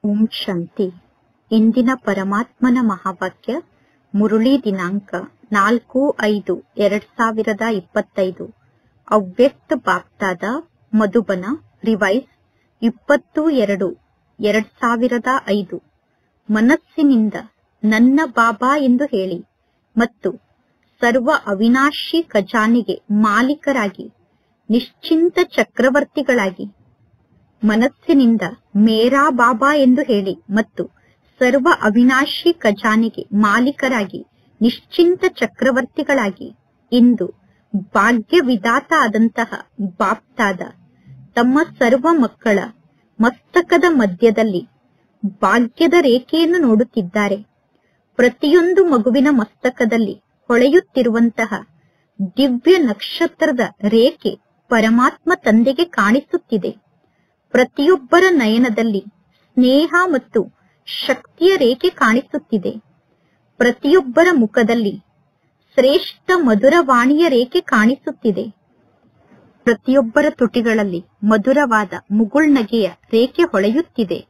ಓಂ ಶಾಂತಿ. ಇಂದಿನ ಪರಮಾತ್ಮನ ಮಹಾವಾಕ್ಯ ಮುರುಳಿ ದಿನಾಂಕ 4/5/2025. ಅವ್ಯಕ್ತ ಬಾಪ್ತಾದ ಮಧುಬನ ರಿವೈಸ್ 20/2/2005. ಮನಸ್ಸಿನಿಂದ ನನ್ನ ಬಾಬಾ ಎಂದು ಹೇಳಿ ಮತ್ತು ಸರ್ವ ಅವಿನಾಶಿ ಖಜಾನೆಗೆ ಮಾಲೀಕರಾಗಿ ನಿಶ್ಚಿಂತ ಚಕ್ರವರ್ತಿಗಳಾಗಿ. ಮನಸ್ಸಿನಿಂದ ಮೇರಾ ಬಾಬಾ ಎಂದು ಹೇಳಿ ಮತ್ತು ಸರ್ವ ಅವಿನಾಶಿ ಖಜಾನೆಗೆ ಮಾಲೀಕರಾಗಿ ನಿಶ್ಚಿಂತ ಚಕ್ರವರ್ತಿಗಳಾಗಿ. ಇಂದು ಭಾಗ್ಯ ವಿಧಾತ ಆದಂತಹ ಬಾಪ್ತಾದ ತಮ್ಮ ಸರ್ವ ಮಕ್ಕಳ ಮಸ್ತಕದ ಮಧ್ಯದಲ್ಲಿ ಭಾಗ್ಯದ ರೇಖೆಯನ್ನು ನೋಡುತ್ತಿದ್ದಾರೆ. ಪ್ರತಿಯೊಂದು ಮಗುವಿನ ಮಸ್ತಕದಲ್ಲಿ ಹೊಳೆಯುತ್ತಿರುವಂತಹ ದಿವ್ಯ ನಕ್ಷತ್ರದ ರೇಖೆ ಪರಮಾತ್ಮ ತಂದೆಗೆ ಕಾಣಿಸುತ್ತಿದೆ. ಪ್ರತಿಯೊಬ್ಬರ ನಯನದಲ್ಲಿ ಸ್ನೇಹ ಮತ್ತು ಶಕ್ತಿಯ ರೇಖೆ ಕಾಣಿಸುತ್ತಿದೆ. ಪ್ರತಿಯೊಬ್ಬರ ಮುಖದಲ್ಲಿ ಶ್ರೇಷ್ಠ ಮಧುರವಾಣಿಯ ರೇಖೆ ಕಾಣಿಸುತ್ತಿದೆ. ಪ್ರತಿಯೊಬ್ಬರ ತುಟಿಗಳಲ್ಲಿ ಮಧುರವಾದ ಮುಗುಳ್ನಗೆಯ ರೇಖೆ ಹೊಳೆಯುತ್ತಿದೆ.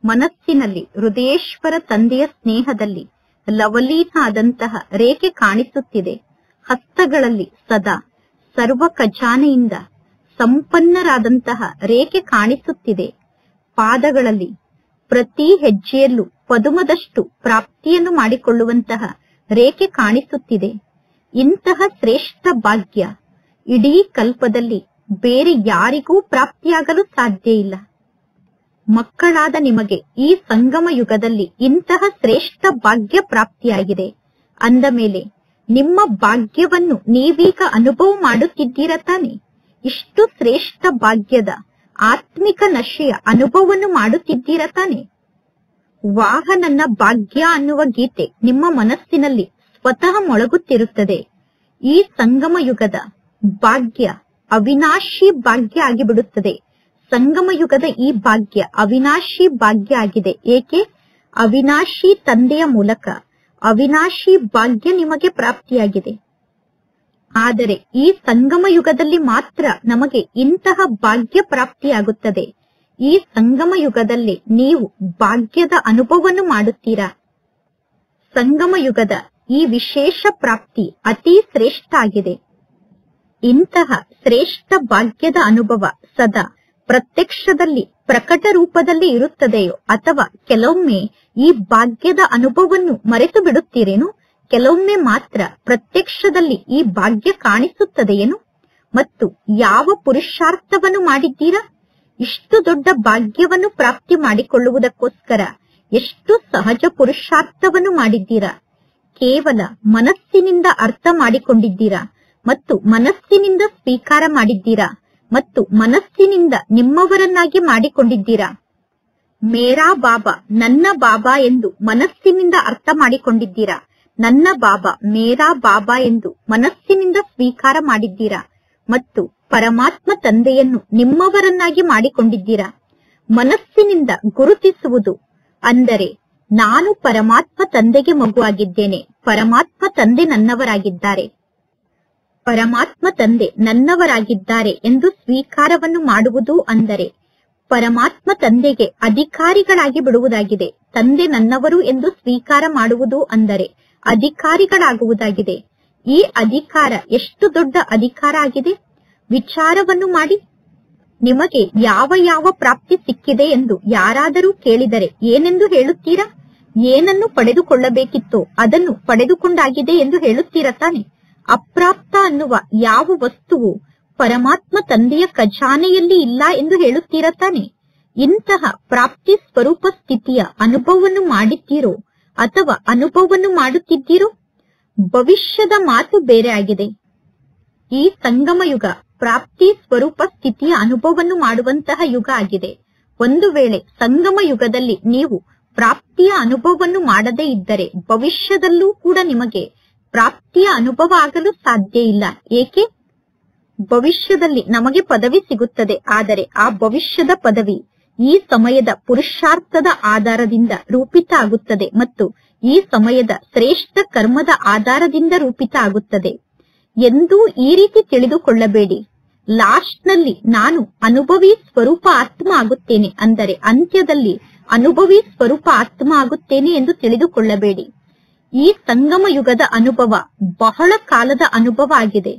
ಮನಸ್ಸಿನಲ್ಲಿ ಹೃದಯೇಶ್ವರ ತಂದೆಯ ಸ್ನೇಹದಲ್ಲಿ ಲವಲೀನ ಆದಂತಹ ರೇಖೆ ಕಾಣಿಸುತ್ತಿದೆ. ಹಸ್ತಗಳಲ್ಲಿ ಸದಾ ಸರ್ವ ಖಜಾನೆಯಿಂದ ಸಂಪನ್ನರಾದಂತಹ ರೇಖೆ ಕಾಣಿಸುತ್ತಿದೆ. ಪಾದಗಳಲ್ಲಿ ಪ್ರತಿ ಹೆಜ್ಜೆಯಲ್ಲೂ ಪದುಮದಷ್ಟು ಪ್ರಾಪ್ತಿಯನ್ನು ಮಾಡಿಕೊಳ್ಳುವಂತಹ ರೇಖೆ ಕಾಣಿಸುತ್ತಿದೆ. ಇಂತಹ ಶ್ರೇಷ್ಠ ಭಾಗ್ಯ ಇಡೀ ಕಲ್ಪದಲ್ಲಿ ಬೇರೆ ಯಾರಿಗೂ ಪ್ರಾಪ್ತಿಯಾಗಲು ಸಾಧ್ಯ ಇಲ್ಲ. ಮಕ್ಕಳಾದ ನಿಮಗೆ ಈ ಸಂಗಮ ಯುಗದಲ್ಲಿ ಇಂತಹ ಶ್ರೇಷ್ಠ ಭಾಗ್ಯ ಪ್ರಾಪ್ತಿಯಾಗಿದೆ. ಅಂದ ಮೇಲೆ ನಿಮ್ಮ ಭಾಗ್ಯವನ್ನು ನೀವೀಗ ಅನುಭವ ಮಾಡುತ್ತಿದ್ದೀರಾ ತಾನೆ? ಇಷ್ಟು ಶ್ರೇಷ್ಠ ಭಾಗ್ಯದ ಆತ್ಮಿಕ ನಶೆಯ ಅನುಭವವನ್ನು ಮಾಡುತ್ತಿದ್ದೀರಾ ತಾನೆ? ವಾಹ ನನ್ನ ಭಾಗ್ಯ ಅನ್ನುವ ಗೀತೆ ನಿಮ್ಮ ಮನಸ್ಸಿನಲ್ಲಿ ಸ್ವತಃ ಮೊಳಗುತ್ತಿರುತ್ತದೆ. ಈ ಸಂಗಮ ಯುಗದ ಭಾಗ್ಯ ಅವಿನಾಶಿ ಭಾಗ್ಯ ಆಗಿಬಿಡುತ್ತದೆ. ಸಂಗಮ ಯುಗದ ಈ ಭಾಗ್ಯ ಅವಿನಾಶಿ ಭಾಗ್ಯ ಆಗಿದೆ. ಏಕೆ? ಅವಿನಾಶಿ ತಂದೆಯ ಮೂಲಕ ಅವಿನಾಶಿ ಭಾಗ್ಯ ನಿಮಗೆ ಪ್ರಾಪ್ತಿಯಾಗಿದೆ. ಆದರೆ ಈ ಸಂಗಮ ಯುಗದಲ್ಲಿ ಮಾತ್ರ ನಮಗೆ ಇಂತಹ ಭಾಗ್ಯ ಪ್ರಾಪ್ತಿಯಾಗುತ್ತದೆ. ಈ ಸಂಗಮ ಯುಗದಲ್ಲಿ ನೀವು ಭಾಗ್ಯದ ಅನುಭವವನ್ನು ಮಾಡುತ್ತೀರಾ. ಸಂಗಮ ಯುಗದ ಈ ವಿಶೇಷ ಪ್ರಾಪ್ತಿ ಅತಿ ಶ್ರೇಷ್ಠ ಆಗಿದೆ. ಇಂತಹ ಶ್ರೇಷ್ಠ ಭಾಗ್ಯದ ಅನುಭವ ಸದಾ ಪ್ರತ್ಯಕ್ಷದಲ್ಲಿ ಪ್ರಕಟ ರೂಪದಲ್ಲಿ ಇರುತ್ತದೆಯೋ ಅಥವಾ ಕೆಲವೊಮ್ಮೆ ಈ ಭಾಗ್ಯದ ಅನುಭವವನ್ನು ಮರೆತು ಬಿಡುತ್ತೀರೇನು? ಕೆಲವೊಮ್ಮೆ ಮಾತ್ರ ಪ್ರತ್ಯಕ್ಷದಲ್ಲಿ ಈ ಭಾಗ್ಯ ಕಾಣಿಸುತ್ತದೆಯೇನು? ಮತ್ತು ಯಾವ ಪುರುಷಾರ್ಥವನ್ನು ಮಾಡಿದ್ದೀರಾ? ಇಷ್ಟು ದೊಡ್ಡ ಭಾಗ್ಯವನ್ನು ಪ್ರಾಪ್ತಿ ಮಾಡಿಕೊಳ್ಳುವುದಕ್ಕೋಸ್ಕರ ಎಷ್ಟು ಸಹಜ ಪುರುಷಾರ್ಥವನ್ನು ಮಾಡಿದ್ದೀರಾ? ಕೇವಲ ಮನಸ್ಸಿನಿಂದ ಅರ್ಥ ಮಾಡಿಕೊಂಡಿದ್ದೀರಾ ಮತ್ತು ಮನಸ್ಸಿನಿಂದ ಸ್ವೀಕಾರ ಮಾಡಿದ್ದೀರಾ ಮತ್ತು ಮನಸ್ಸಿನಿಂದ ನಿಮ್ಮವರನ್ನಾಗಿ ಮಾಡಿಕೊಂಡಿದ್ದೀರಾ. ಮೇರಾ ಬಾಬಾ ನನ್ನ ಬಾಬಾ ಎಂದು ಮನಸ್ಸಿನಿಂದ ಅರ್ಥ ಮಾಡಿಕೊಂಡಿದ್ದೀರಾ. ನನ್ನ ಬಾಬಾ ಮೇರಾ ಬಾಬಾ ಎಂದು ಮನಸ್ಸಿನಿಂದ ಸ್ವೀಕಾರ ಮಾಡಿದ್ದೀರಾ ಮತ್ತು ಪರಮಾತ್ಮ ತಂದೆಯನ್ನು ನಿಮ್ಮವರನ್ನಾಗಿ ಮಾಡಿಕೊಂಡಿದ್ದೀರಾ. ಮನಸ್ಸಿನಿಂದ ಗುರುತಿಸುವುದು ಅಂದರೆ ನಾನು ಪರಮಾತ್ಮ ತಂದೆಗೆ ಮಗುವಾಗಿದ್ದೇನೆ, ಪರಮಾತ್ಮ ತಂದೆ ನನ್ನವರಾಗಿದ್ದಾರೆ, ಪರಮಾತ್ಮ ತಂದೆ ನನ್ನವರಾಗಿದ್ದಾರೆ ಎಂದು ಸ್ವೀಕಾರವನ್ನು ಮಾಡುವುದು ಅಂದರೆ ಪರಮಾತ್ಮ ತಂದೆಗೆ ಅಧಿಕಾರಿಗಳಾಗಿ ಬಿಡುವುದಾಗಿದೆ. ತಂದೆ ನನ್ನವರು ಎಂದು ಸ್ವೀಕಾರ ಮಾಡುವುದು ಅಂದರೆ ಅಧಿಕಾರಿಗಳಾಗುವುದಾಗಿದೆ. ಈ ಅಧಿಕಾರ ಎಷ್ಟು ದೊಡ್ಡ ಅಧಿಕಾರ ಆಗಿದೆ? ವಿಚಾರವನ್ನು ಮಾಡಿ. ನಿಮಗೆ ಯಾವ ಯಾವ ಪ್ರಾಪ್ತಿ ಸಿಕ್ಕಿದೆ ಎಂದು ಯಾರಾದರೂ ಕೇಳಿದರೆ ಏನೆಂದು ಹೇಳುತ್ತೀರಾ? ಏನನ್ನು ಪಡೆದುಕೊಳ್ಳಬೇಕಿತ್ತೋ ಅದನ್ನು ಪಡೆದುಕೊಂಡಾಗಿದೆ ಎಂದು ಹೇಳುತ್ತೀರಾ ತಾನೆ? ಅಪ್ರಾಪ್ತ ಅನ್ನುವ ಯಾವ ವಸ್ತುವು ಪರಮಾತ್ಮ ತಂದೆಯ ಖಜಾನೆಯಲ್ಲಿ ಇಲ್ಲ ಎಂದು ಹೇಳುತ್ತೀರಾ ತಾನೆ? ಇಂತಹ ಪ್ರಾಪ್ತಿ ಸ್ವರೂಪ ಸ್ಥಿತಿಯ ಅನುಭವವನ್ನು ಮಾಡಿದ್ದೀರೋ ಅಥವಾ ಅನುಭವವನ್ನು ಮಾಡುತ್ತಿದ್ದೀರೋ? ಭವಿಷ್ಯದ ಮಾತು ಬೇರೆ ಆಗಿದೆ. ಈ ಸಂಗಮ ಯುಗ ಪ್ರಾಪ್ತಿ ಸ್ವರೂಪ ಸ್ಥಿತಿಯ ಅನುಭವವನ್ನು ಮಾಡುವಂತಹ ಯುಗ ಆಗಿದೆ. ಒಂದು ವೇಳೆ ಸಂಗಮ ಯುಗದಲ್ಲಿ ನೀವು ಪ್ರಾಪ್ತಿಯ ಅನುಭವವನ್ನು ಮಾಡದೇ ಇದ್ದರೆ ಭವಿಷ್ಯದಲ್ಲೂ ಕೂಡ ನಿಮಗೆ ಪ್ರಾಪ್ತಿಯ ಅನುಭವ ಆಗಲು ಸಾಧ್ಯ ಇಲ್ಲ. ಏಕೆ? ಭವಿಷ್ಯದಲ್ಲಿ ನಮಗೆ ಪದವಿ ಸಿಗುತ್ತದೆ, ಆದರೆ ಆ ಭವಿಷ್ಯದ ಪದವಿ ಈ ಸಮಯದ ಪುರುಷಾರ್ಥದ ಆಧಾರದಿಂದ ರೂಪಿತ ಆಗುತ್ತದೆ ಮತ್ತು ಈ ಸಮಯದ ಶ್ರೇಷ್ಠ ಕರ್ಮದ ಆಧಾರದಿಂದ ರೂಪಿತ ಆಗುತ್ತದೆ. ಎಂದೂ ಈ ರೀತಿ ತಿಳಿದುಕೊಳ್ಳಬೇಡಿ. ಲಾಸ್ಟ್ ನಲ್ಲಿ ನಾನು ಅನುಭವಿ ಸ್ವರೂಪ ಆತ್ಮ ಆಗುತ್ತೇನೆ, ಅಂದರೆ ಅಂತ್ಯದಲ್ಲಿ ಅನುಭವಿ ಸ್ವರೂಪ ಆತ್ಮ ಆಗುತ್ತೇನೆ ಎಂದು ತಿಳಿದುಕೊಳ್ಳಬೇಡಿ. ಈ ಸಂಗಮ ಯುಗದ ಅನುಭವ ಬಹಳ ಕಾಲದ ಅನುಭವ ಆಗಿದೆ.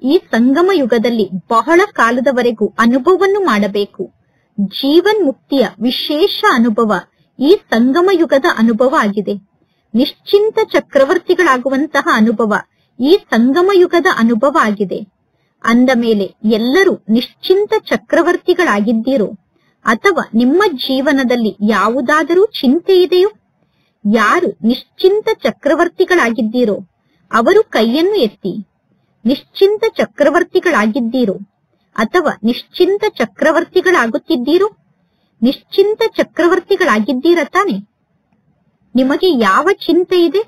ಈ ಸಂಗಮ ಯುಗದಲ್ಲಿ ಬಹಳ ಕಾಲದವರೆಗೂ ಅನುಭವವನ್ನು ಮಾಡಬೇಕು. ಜೀವನ್ ಮುಕ್ತಿಯ ವಿಶೇಷ ಅನುಭವ ಈ ಸಂಗಮ ಯುಗದ ಅನುಭವ ಆಗಿದೆ. ನಿಶ್ಚಿಂತ ಚಕ್ರವರ್ತಿಗಳಾಗುವಂತಹ ಅನುಭವ ಈ ಸಂಗಮ ಯುಗದ ಅನುಭವ ಆಗಿದೆ. ಅಂದ ಮೇಲೆ ಎಲ್ಲರೂ ನಿಶ್ಚಿಂತ ಚಕ್ರವರ್ತಿಗಳಾಗಿದ್ದೀರೋ ಅಥವಾ ನಿಮ್ಮ ಜೀವನದಲ್ಲಿ ಯಾವುದಾದರೂ ಚಿಂತೆ ಇದೆಯೋ? ಯಾರು ನಿಶ್ಚಿಂತ ಚಕ್ರವರ್ತಿಗಳಾಗಿದ್ದೀರೋ ಅವರು ಕೈಯನ್ನು ಎತ್ತಿ. ನಿಶ್ಚಿಂತ ಚಕ್ರವರ್ತಿಗಳಾಗಿದ್ದೀರೋ ಅಥವಾ ನಿಶ್ಚಿಂತ ಚಕ್ರವರ್ತಿಗಳಾಗುತ್ತಿದ್ದೀರೋ? ನಿಶ್ಚಿಂತ ಚಕ್ರವರ್ತಿಗಳಾಗಿದ್ದೀರ ತಾನೆ? ನಿಮಗೆ ಯಾವ ಚಿಂತೆ ಇದೆ?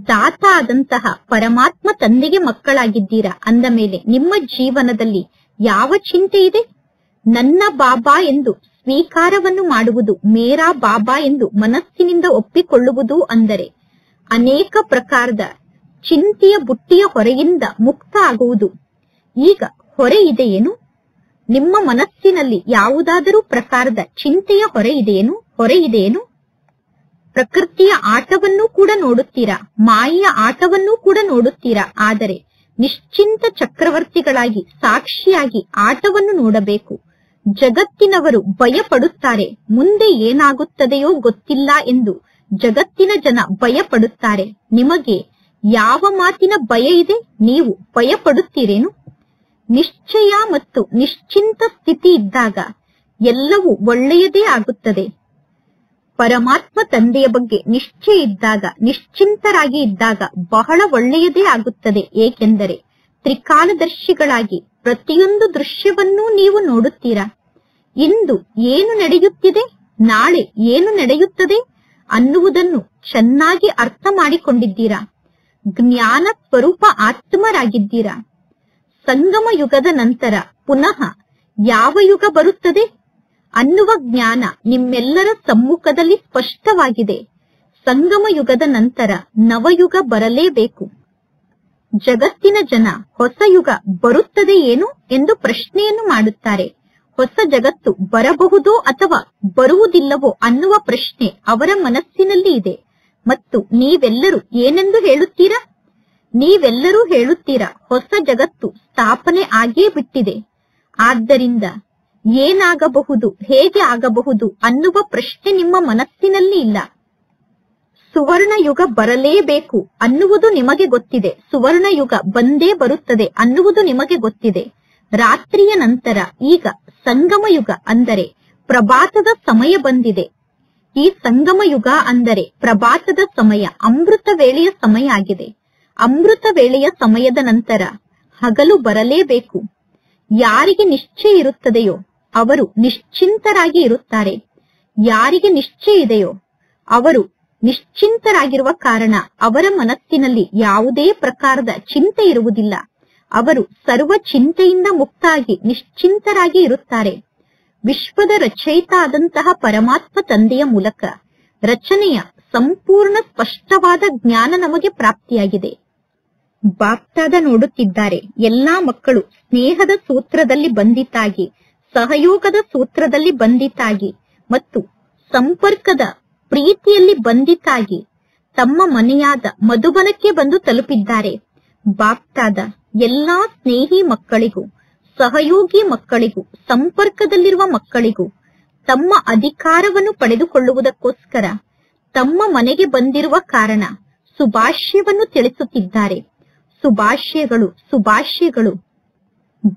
ದಾತ ಆದಂತಹ ಪರಮಾತ್ಮ ತಂದೆಗೆ ಮಕ್ಕಳಾಗಿದ್ದೀರಾ ಅಂದ ಮೇಲೆ ನಿಮ್ಮ ಜೀವನದಲ್ಲಿ ಯಾವ ಚಿಂತೆ ಇದೆ? ನನ್ನ ಬಾಬಾ ಎಂದು ಸ್ವೀಕಾರವನ್ನು ಮಾಡುವುದು, ಮೇರಾ ಬಾಬಾ ಎಂದು ಮನಸ್ಸಿನಿಂದ ಒಪ್ಪಿಕೊಳ್ಳುವುದು ಅಂದರೆ ಅನೇಕ ಪ್ರಕಾರದ ಚಿಂತೆಯ ಬುಟ್ಟಿಯ ಹೊರೆಯಿಂದ ಮುಕ್ತ ಆಗುವುದು. ಈಗ ಹೊರೆ ಇದೆಯೇನು? ನಿಮ್ಮ ಮನಸ್ಸಿನಲ್ಲಿ ಯಾವುದಾದರೂ ಪ್ರಕಾರದ ಚಿಂತೆಯ ಹೊರೆ ಇದೆಯೇನು? ಪ್ರಕೃತಿಯ ಆಟವನ್ನೂ ಕೂಡ ನೋಡುತ್ತೀರಾ, ಮಾಯೆಯ ಆಟವನ್ನೂ ಕೂಡ ನೋಡುತ್ತೀರಾ. ಆದರೆ ನಿಶ್ಚಿಂತ ಚಕ್ರವರ್ತಿಗಳಾಗಿ ಸಾಕ್ಷಿಯಾಗಿ ಆಟವನ್ನು ನೋಡಬೇಕು. ಜಗತ್ತಿನವರು ಭಯ ಪಡುತ್ತಾರೆ, ಮುಂದೆ ಏನಾಗುತ್ತದೆಯೋ ಗೊತ್ತಿಲ್ಲ ಎಂದು ಜಗತ್ತಿನ ಜನ ಭಯ ಪಡುತ್ತಾರೆ. ನಿಮಗೆ ಯಾವ ಮಾತಿನ ಭಯ ಇದೆ? ನೀವು ಭಯ ಪಡುತ್ತೀರೇನು? ನಿಶ್ಚಯ ಮತ್ತು ನಿಶ್ಚಿಂತ ಸ್ಥಿತಿ ಇದ್ದಾಗ ಎಲ್ಲವೂ ಒಳ್ಳೆಯದೇ ಆಗುತ್ತದೆ. ಪರಮಾತ್ಮ ತಂದೆಯ ಬಗ್ಗೆ ನಿಶ್ಚಯ ಇದ್ದಾಗ, ನಿಶ್ಚಿಂತರಾಗಿ ಇದ್ದಾಗ ಬಹಳ ಒಳ್ಳೆಯದೇ ಆಗುತ್ತದೆ. ಏಕೆಂದರೆ ತ್ರಿಕಾಲದರ್ಶಿಗಳಾಗಿ ಪ್ರತಿಯೊಂದು ದೃಶ್ಯವನ್ನೂ ನೀವು ನೋಡುತ್ತೀರಾ. ಇಂದು ಏನು ನಡೆಯುತ್ತಿದೆ, ನಾಳೆ ಏನು ನಡೆಯುತ್ತದೆ ಅನ್ನುವುದನ್ನು ಚೆನ್ನಾಗಿ ಅರ್ಥ ಮಾಡಿಕೊಂಡಿದ್ದೀರಾ. ಜ್ಞಾನ ಸ್ವರೂಪ ಆತ್ಮರಾಗಿದ್ದೀರಾ. ಸಂಗಮ ಯುಗದ ನಂತರ ಪುನಃ ಯಾವ ಯುಗ ಬರುತ್ತದೆ ಅನ್ನುವ ಜ್ಞಾನ ನಿಮ್ಮೆಲ್ಲರ ಸಮ್ಮುಖದಲ್ಲಿ ಸ್ಪಷ್ಟವಾಗಿದೆ. ಸಂಗಮ ಯುಗದ ನಂತರ ನವಯುಗ ಬರಲೇಬೇಕು. ಜಗತ್ತಿನ ಜನ ಹೊಸ ಯುಗ ಬರುತ್ತದೆ ಏನು ಎಂದು ಪ್ರಶ್ನೆಯನ್ನು ಮಾಡುತ್ತಾರೆ. ಹೊಸ ಜಗತ್ತು ಬರಬಹುದೋ ಅಥವಾ ಬರುವುದಿಲ್ಲವೋ ಅನ್ನುವ ಪ್ರಶ್ನೆ ಅವರ ಮನಸ್ಸಿನಲ್ಲಿ ಇದೆ. ಮತ್ತು ನೀವೆಲ್ಲರೂ ಏನೆಂದು ಹೇಳುತ್ತೀರಾ? ನೀವೆಲ್ಲರೂ ಹೇಳುತ್ತೀರಾ ಹೊಸ ಜಗತ್ತು ಸ್ಥಾಪನೆ ಆಗೇ ಬಿಟ್ಟಿದೆ. ಆದ್ದರಿಂದ ಏನಾಗಬಹುದು, ಹೇಗೆ ಆಗಬಹುದು ಅನ್ನುವ ಪ್ರಶ್ನೆ ನಿಮ್ಮ ಮನಸ್ಸಿನಲ್ಲಿ ಇಲ್ಲ. ಸುವರ್ಣ ಯುಗ ಬರಲೇಬೇಕು ಅನ್ನುವುದು ನಿಮಗೆ ಗೊತ್ತಿದೆ. ಸುವರ್ಣ ಯುಗ ಬಂದೇ ಬರುತ್ತದೆ ಅನ್ನುವುದು ನಿಮಗೆ ಗೊತ್ತಿದೆ. ರಾತ್ರಿಯ ನಂತರ ಈಗ ಸಂಗಮ ಯುಗ ಅಂದರೆ ಪ್ರಭಾತದ ಸಮಯ ಬಂದಿದೆ. ಈ ಸಂಗಮ ಯುಗ ಅಂದರೆ ಪ್ರಭಾತದ ಸಮಯ, ಅಮೃತ ವೇಳೆಯ ಸಮಯ ಆಗಿದೆ. ಅಮೃತ ವೇಳೆಯ ಸಮಯದ ನಂತರ ಹಗಲು ಬರಲೇಬೇಕು. ಯಾರಿಗೆ ನಿಶ್ಚಯ ಇರುತ್ತದೆಯೋ ಅವರು ನಿಶ್ಚಿಂತರಾಗಿ ಇರುತ್ತಾರೆ. ಯಾರಿಗೆ ನಿಶ್ಚಯ ಇದೆಯೋ ಅವರು ನಿಶ್ಚಿಂತರಾಗಿರುವ ಕಾರಣ ಅವರ ಮನಸ್ಸಿನಲ್ಲಿ ಯಾವುದೇ ಪ್ರಕಾರದ ಚಿಂತೆ ಇರುವುದಿಲ್ಲ. ಅವರು ಸರ್ವ ಚಿಂತೆಯಿಂದ ಮುಕ್ತಾಗಿ ನಿಶ್ಚಿಂತರಾಗಿ ಇರುತ್ತಾರೆ. ವಿಶ್ವದ ರಚಯಿತ ಆದಂತಹ ಪರಮಾತ್ಮ ತಂದೆಯ ಮೂಲಕ ರಚನೆಯ ಸಂಪೂರ್ಣ ಸ್ಪಷ್ಟವಾದ ಜ್ಞಾನ ನಮಗೆ ಪ್ರಾಪ್ತಿಯಾಗಿದೆ. ಬಾಪ್ತಾದ ನೋಡುತ್ತಿದ್ದಾರೆ. ಎಲ್ಲಾ ಮಕ್ಕಳು ಸ್ನೇಹದ ಸೂತ್ರದಲ್ಲಿ ಬಂಧಿತಾಗಿ, ಸಹಯೋಗದ ಸೂತ್ರದಲ್ಲಿ ಬಂಧಿತಾಗಿ ಮತ್ತು ಸಂಪರ್ಕದ ಪ್ರೀತಿಯಲ್ಲಿ ಬಂಧಿತಾಗಿ ತಮ್ಮ ಮನೆಯಾದ ಮಧುಬನಕ್ಕೆ ಬಂದು ತಲುಪಿದ್ದಾರೆ. ಬಾಪ್ತಾದ ಎಲ್ಲಾ ಸ್ನೇಹಿ ಮಕ್ಕಳಿಗೂ, ಸಹಯೋಗಿ ಮಕ್ಕಳಿಗೂ, ಸಂಪರ್ಕದಲ್ಲಿರುವ ಮಕ್ಕಳಿಗೂ ತಮ್ಮ ಅಧಿಕಾರವನ್ನು ಪಡೆದುಕೊಳ್ಳುವುದಕ್ಕೋಸ್ಕರ ತಮ್ಮ ಮನೆಗೆ ಬಂದಿರುವ ಕಾರಣ ಶುಭಾಶಯವನ್ನು ತಿಳಿಸುತ್ತಿದ್ದಾರೆ. ಶುಭಾಶಯಗಳು, ಶುಭಾಶಯಗಳು.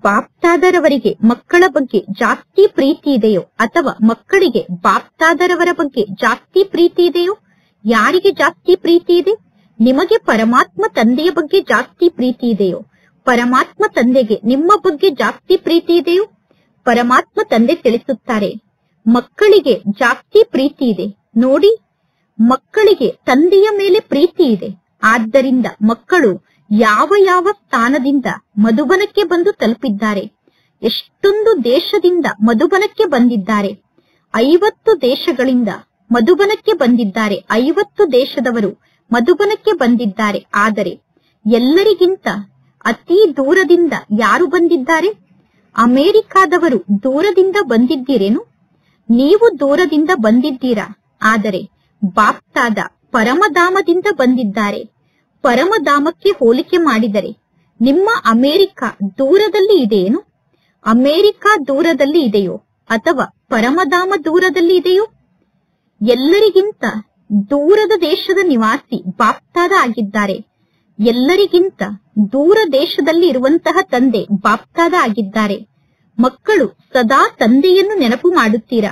ಬಾಪ್ತಾದರವರಿಗೆ ಮಕ್ಕಳ ಬಗ್ಗೆ ಜಾಸ್ತಿ ಪ್ರೀತಿ ಇದೆಯೋ ಅಥವಾ ಮಕ್ಕಳಿಗೆ ಬಾಪ್ತಾದರವರ ಬಗ್ಗೆ ಜಾಸ್ತಿ ಪ್ರೀತಿ ಇದೆಯೋ? ಯಾರಿಗೆ ಜಾಸ್ತಿ ಪ್ರೀತಿ ಇದೆ? ನಿಮಗೆ ಪರಮಾತ್ಮ ತಂದೆಯ ಬಗ್ಗೆ ಜಾಸ್ತಿ ಪ್ರೀತಿ ಇದೆಯೋ? ಪರಮಾತ್ಮ ತಂದೆಗೆ ನಿಮ್ಮ ಬಗ್ಗೆ ಜಾಸ್ತಿ ಪ್ರೀತಿ ಇದೆಯೋ? ಪರಮಾತ್ಮ ತಂದೆ ತಿಳಿಸುತ್ತಾರೆ, ಮಕ್ಕಳಿಗೆ ಜಾಸ್ತಿ ಪ್ರೀತಿ ಇದೆ. ನೋಡಿ, ಮಕ್ಕಳಿಗೆ ತಂದೆಯ ಮೇಲೆ ಪ್ರೀತಿ ಇದೆ. ಆದ್ದರಿಂದ ಮಕ್ಕಳು ಯಾವ ಯಾವ ಸ್ಥಾನದಿಂದ ಮಧುಬನಕ್ಕೆ ಬಂದು ತಲುಪಿದ್ದಾರೆ, ಎಷ್ಟೊಂದು ದೇಶದಿಂದ ಮಧುಬನಕ್ಕೆ ಬಂದಿದ್ದಾರೆ. 50 ದೇಶಗಳಿಂದ ಮಧುಬನಕ್ಕೆ ಬಂದಿದ್ದಾರೆ. 50 ದೇಶದವರು ಮಧುಬನಕ್ಕೆ ಬಂದಿದ್ದಾರೆ. ಆದರೆ ಎಲ್ಲರಿಗಿಂತ ಅತಿ ದೂರದಿಂದ ಯಾರು ಬಂದಿದ್ದಾರೆ? ಅಮೆರಿಕಾದವರು ದೂರದಿಂದ ಬಂದಿದ್ದೀರೇನು? ನೀವು ದೂರದಿಂದ ಬಂದಿದ್ದೀರಾ, ಆದರೆ ಬಾಪ್ತಾದ ಪರಮಧಾಮದಿಂದ ಬಂದಿದ್ದಾರೆ. ಪರಮಧಾಮಕ್ಕೆ ಹೋಲಿಕೆ ಮಾಡಿದರೆ ನಿಮ್ಮ ಅಮೆರಿಕ ದೂರದಲ್ಲಿ ಇದೆಯೇನು? ಅಮೆರಿಕ ದೂರದಲ್ಲಿ ಇದೆಯೋ ಅಥವಾ ಪರಮಧಾಮ ದೂರದಲ್ಲಿ ಇದೆಯೋ? ಎಲ್ಲರಿಗಿಂತ ದೂರದ ದೇಶದ ನಿವಾಸಿ ಬಾಪ್ತಾದ ಆಗಿದ್ದಾರೆ. ಎಲ್ಲರಿಗಿಂತ ದೂರ ದೇಶದಲ್ಲಿ ಇರುವಂತಹ ತಂದೆ ಬಾಪ್ತಾದ ಆಗಿದ್ದಾರೆ. ಮಕ್ಕಳು ಸದಾ ತಂದೆಯನ್ನು ನೆನಪು ಮಾಡುತ್ತೀರಾ.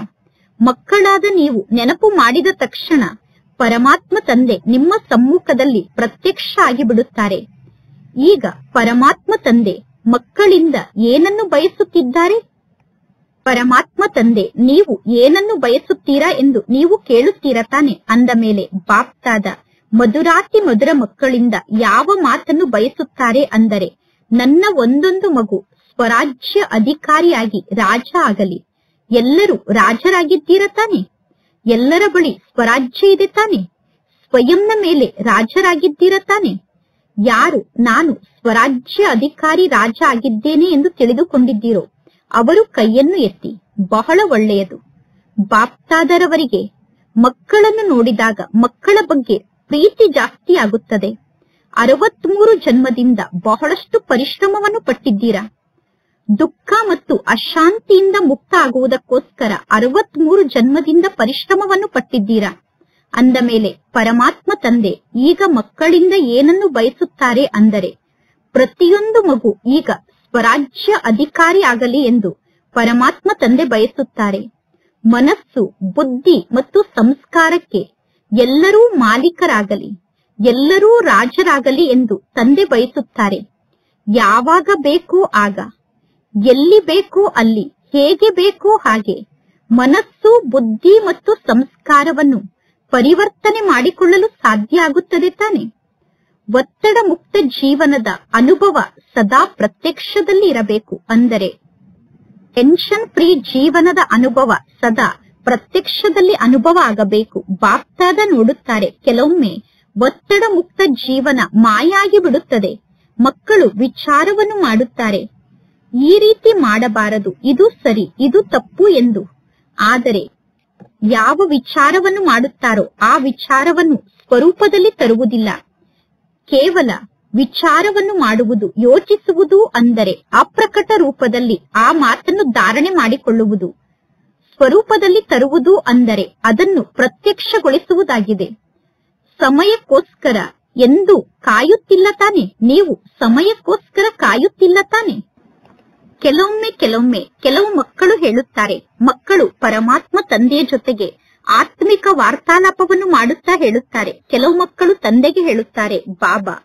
ಮಕ್ಕಳಾದ ನೀವು ನೆನಪು ಮಾಡಿದ ತಕ್ಷಣ ಪರಮಾತ್ಮ ತಂದೆ ನಿಮ್ಮ ಸಮ್ಮುಖದಲ್ಲಿ ಪ್ರತ್ಯಕ್ಷ ಆಗಿಬಿಡುತ್ತಾರೆ. ಈಗ ಪರಮಾತ್ಮ ತಂದೆ ಮಕ್ಕಳಿಂದ ಏನನ್ನು ಬಯಸುತ್ತಿದ್ದಾರೆ? ಪರಮಾತ್ಮ ತಂದೆ ನೀವು ಏನನ್ನು ಬಯಸುತ್ತೀರಾ ಎಂದು ನೀವು ಕೇಳುತ್ತೀರಾ ತಾನೆ? ಅಂದ ಮೇಲೆ ಬಾಪ್ತಾದ ಮಧುರಾತಿ ಮಧುರ ಮಕ್ಕಳಿಂದ ಯಾವ ಮಾತನ್ನು ಬಯಸುತ್ತಾರೆ ಅಂದರೆ, ನನ್ನ ಒಂದೊಂದು ಮಗು ಸ್ವರಾಜ್ಯ ಅಧಿಕಾರಿಯಾಗಿ ರಾಜ ಆಗಲಿ. ಎಲ್ಲರೂ ರಾಜರಾಗಿದ್ದೀರಾ ತಾನೆ? ಎಲ್ಲರ ಬಳಿ ಸ್ವರಾಜ್ಯ ಇದೆ ತಾನೆ? ಸ್ವಯಂನ ಮೇಲೆ ರಾಜರಾಗಿದ್ದೀರಾ ತಾನೆ? ಯಾರು ನಾನು ಸ್ವರಾಜ್ಯ ಅಧಿಕಾರಿ ರಾಜ ಆಗಿದ್ದೇನೆ ಎಂದು ತಿಳಿದುಕೊಂಡಿದ್ದೀರೋ ಅವರು ಕೈಯನ್ನು ಎತ್ತಿ. ಬಹಳ ಒಳ್ಳೆಯದು. ಬಾಪ್ತಾದರವರಿಗೆ ಮಕ್ಕಳನ್ನು ನೋಡಿದಾಗ ಮಕ್ಕಳ ಬಗ್ಗೆ ಪ್ರೀತಿ ಜಾಸ್ತಿ ಆಗುತ್ತದೆ. 63 ಜನ್ಮದಿಂದ ಬಹಳಷ್ಟು ಪರಿಶ್ರಮವನ್ನು ಪಟ್ಟಿದ್ದೀರಾ. ದುಃಖ ಮತ್ತು ಅಶಾಂತಿಯಿಂದ ಮುಕ್ತ ಆಗುವುದಕ್ಕೋಸ್ಕರ 63 ಜನ್ಮದಿಂದ ಪರಿಶ್ರಮವನ್ನು ಪಟ್ಟಿದ್ದೀರಾ. ಅಂದ ಮೇಲೆ ಪರಮಾತ್ಮ ತಂದೆ ಈಗ ಮಕ್ಕಳಿಂದ ಏನನ್ನು ಬಯಸುತ್ತಾರೆ ಅಂದರೆ, ಪ್ರತಿಯೊಂದು ಮಗು ಈಗ ಸ್ವರಾಜ್ಯ ಅಧಿಕಾರಿ ಆಗಲಿ ಎಂದು ಪರಮಾತ್ಮ ತಂದೆ ಬಯಸುತ್ತಾರೆ. ಮನಸ್ಸು, ಬುದ್ಧಿ ಮತ್ತು ಸಂಸ್ಕಾರಕ್ಕೆ ಎಲ್ಲರೂ ಮಾಲೀಕರಾಗಲಿ, ಎಲ್ಲರೂ ರಾಜರಾಗಲಿ ಎಂದು ತಂದೆ ಬಯಸುತ್ತಾರೆ. ಯಾವಾಗ ಬೇಕೋ ಆಗ, ಎಲ್ಲಿ ಬೇಕೋ ಅಲ್ಲಿ, ಹೇಗೆ ಬೇಕೋ ಹಾಗೆ ಮನಸ್ಸು, ಬುದ್ಧಿ ಮತ್ತು ಸಂಸ್ಕಾರವನ್ನು ಪರಿವರ್ತನೆ ಮಾಡಿಕೊಳ್ಳಲು ಸಾಧ್ಯ ಆಗುತ್ತದೆ ತಾನೆ? ಒತ್ತಡ ಮುಕ್ತ ಜೀವನದ ಅನುಭವ ಸದಾ ಪ್ರತ್ಯಕ್ಷದಲ್ಲಿ ಇರಬೇಕು. ಅಂದರೆ ಟೆನ್ಷನ್ ಫ್ರೀ ಜೀವನದ ಅನುಭವ ಸದಾ ಪ್ರತ್ಯಕ್ಷದಲ್ಲಿ ಅನುಭವ ಆಗಬೇಕು. ಬಾಪ್ತಾದ ನೋಡುತ್ತಾರೆ, ಕೆಲವೊಮ್ಮೆ ಒತ್ತಡ ಮುಕ್ತ ಜೀವನ ಮಾಯಾಗಿ ಬಿಡುತ್ತದೆ. ಮಕ್ಕಳು ವಿಚಾರವನ್ನು ಮಾಡುತ್ತಾರೆ, ಈ ರೀತಿ ಮಾಡಬಾರದು, ಇದು ಸರಿ, ಇದು ತಪ್ಪು ಎಂದು. ಆದರೆ ಯಾವ ವಿಚಾರವನ್ನು ಮಾಡುತ್ತಾರೋ ಆ ವಿಚಾರವನ್ನು ಸ್ವರೂಪದಲ್ಲಿ ತರುವುದಿಲ್ಲ. ಕೇವಲ ವಿಚಾರವನ್ನು ಮಾಡುವುದು, ಯೋಚಿಸುವುದು ಅಂದರೆ ಅಪ್ರಕಟ ರೂಪದಲ್ಲಿ ಆ ಮಾತನ್ನು ಧಾರಣೆ ಮಾಡಿಕೊಳ್ಳುವುದು. ಸ್ವರೂಪದಲ್ಲಿ ತರುವುದು ಅಂದರೆ ಅದನ್ನು ಪ್ರತ್ಯಕ್ಷಗೊಳಿಸುವುದಾಗಿದೆ. ಸಮಯಕ್ಕೋಸ್ಕರ ಎಂದು ಕಾಯುತ್ತಿಲ್ಲ ತಾನೆ? ನೀವು ಸಮಯಕ್ಕೋಸ್ಕರ ಕಾಯುತ್ತಿಲ್ಲ ತಾನೆ? ಕೆಲವೊಮ್ಮೆ ಕೆಲವು ಮಕ್ಕಳು ಹೇಳುತ್ತಾರೆ, ಮಕ್ಕಳು ಪರಮಾತ್ಮ ತಂದೆಯ ಜೊತೆಗೆ ಆತ್ಮಿಕ ವಾರ್ತಾಲಾಪವನ್ನು ಮಾಡುತ್ತಾ ಹೇಳುತ್ತಾರೆ. ಕೆಲವು ಮಕ್ಕಳು ತಂದೆಗೆ ಹೇಳುತ್ತಾರೆ, ಬಾಬಾ,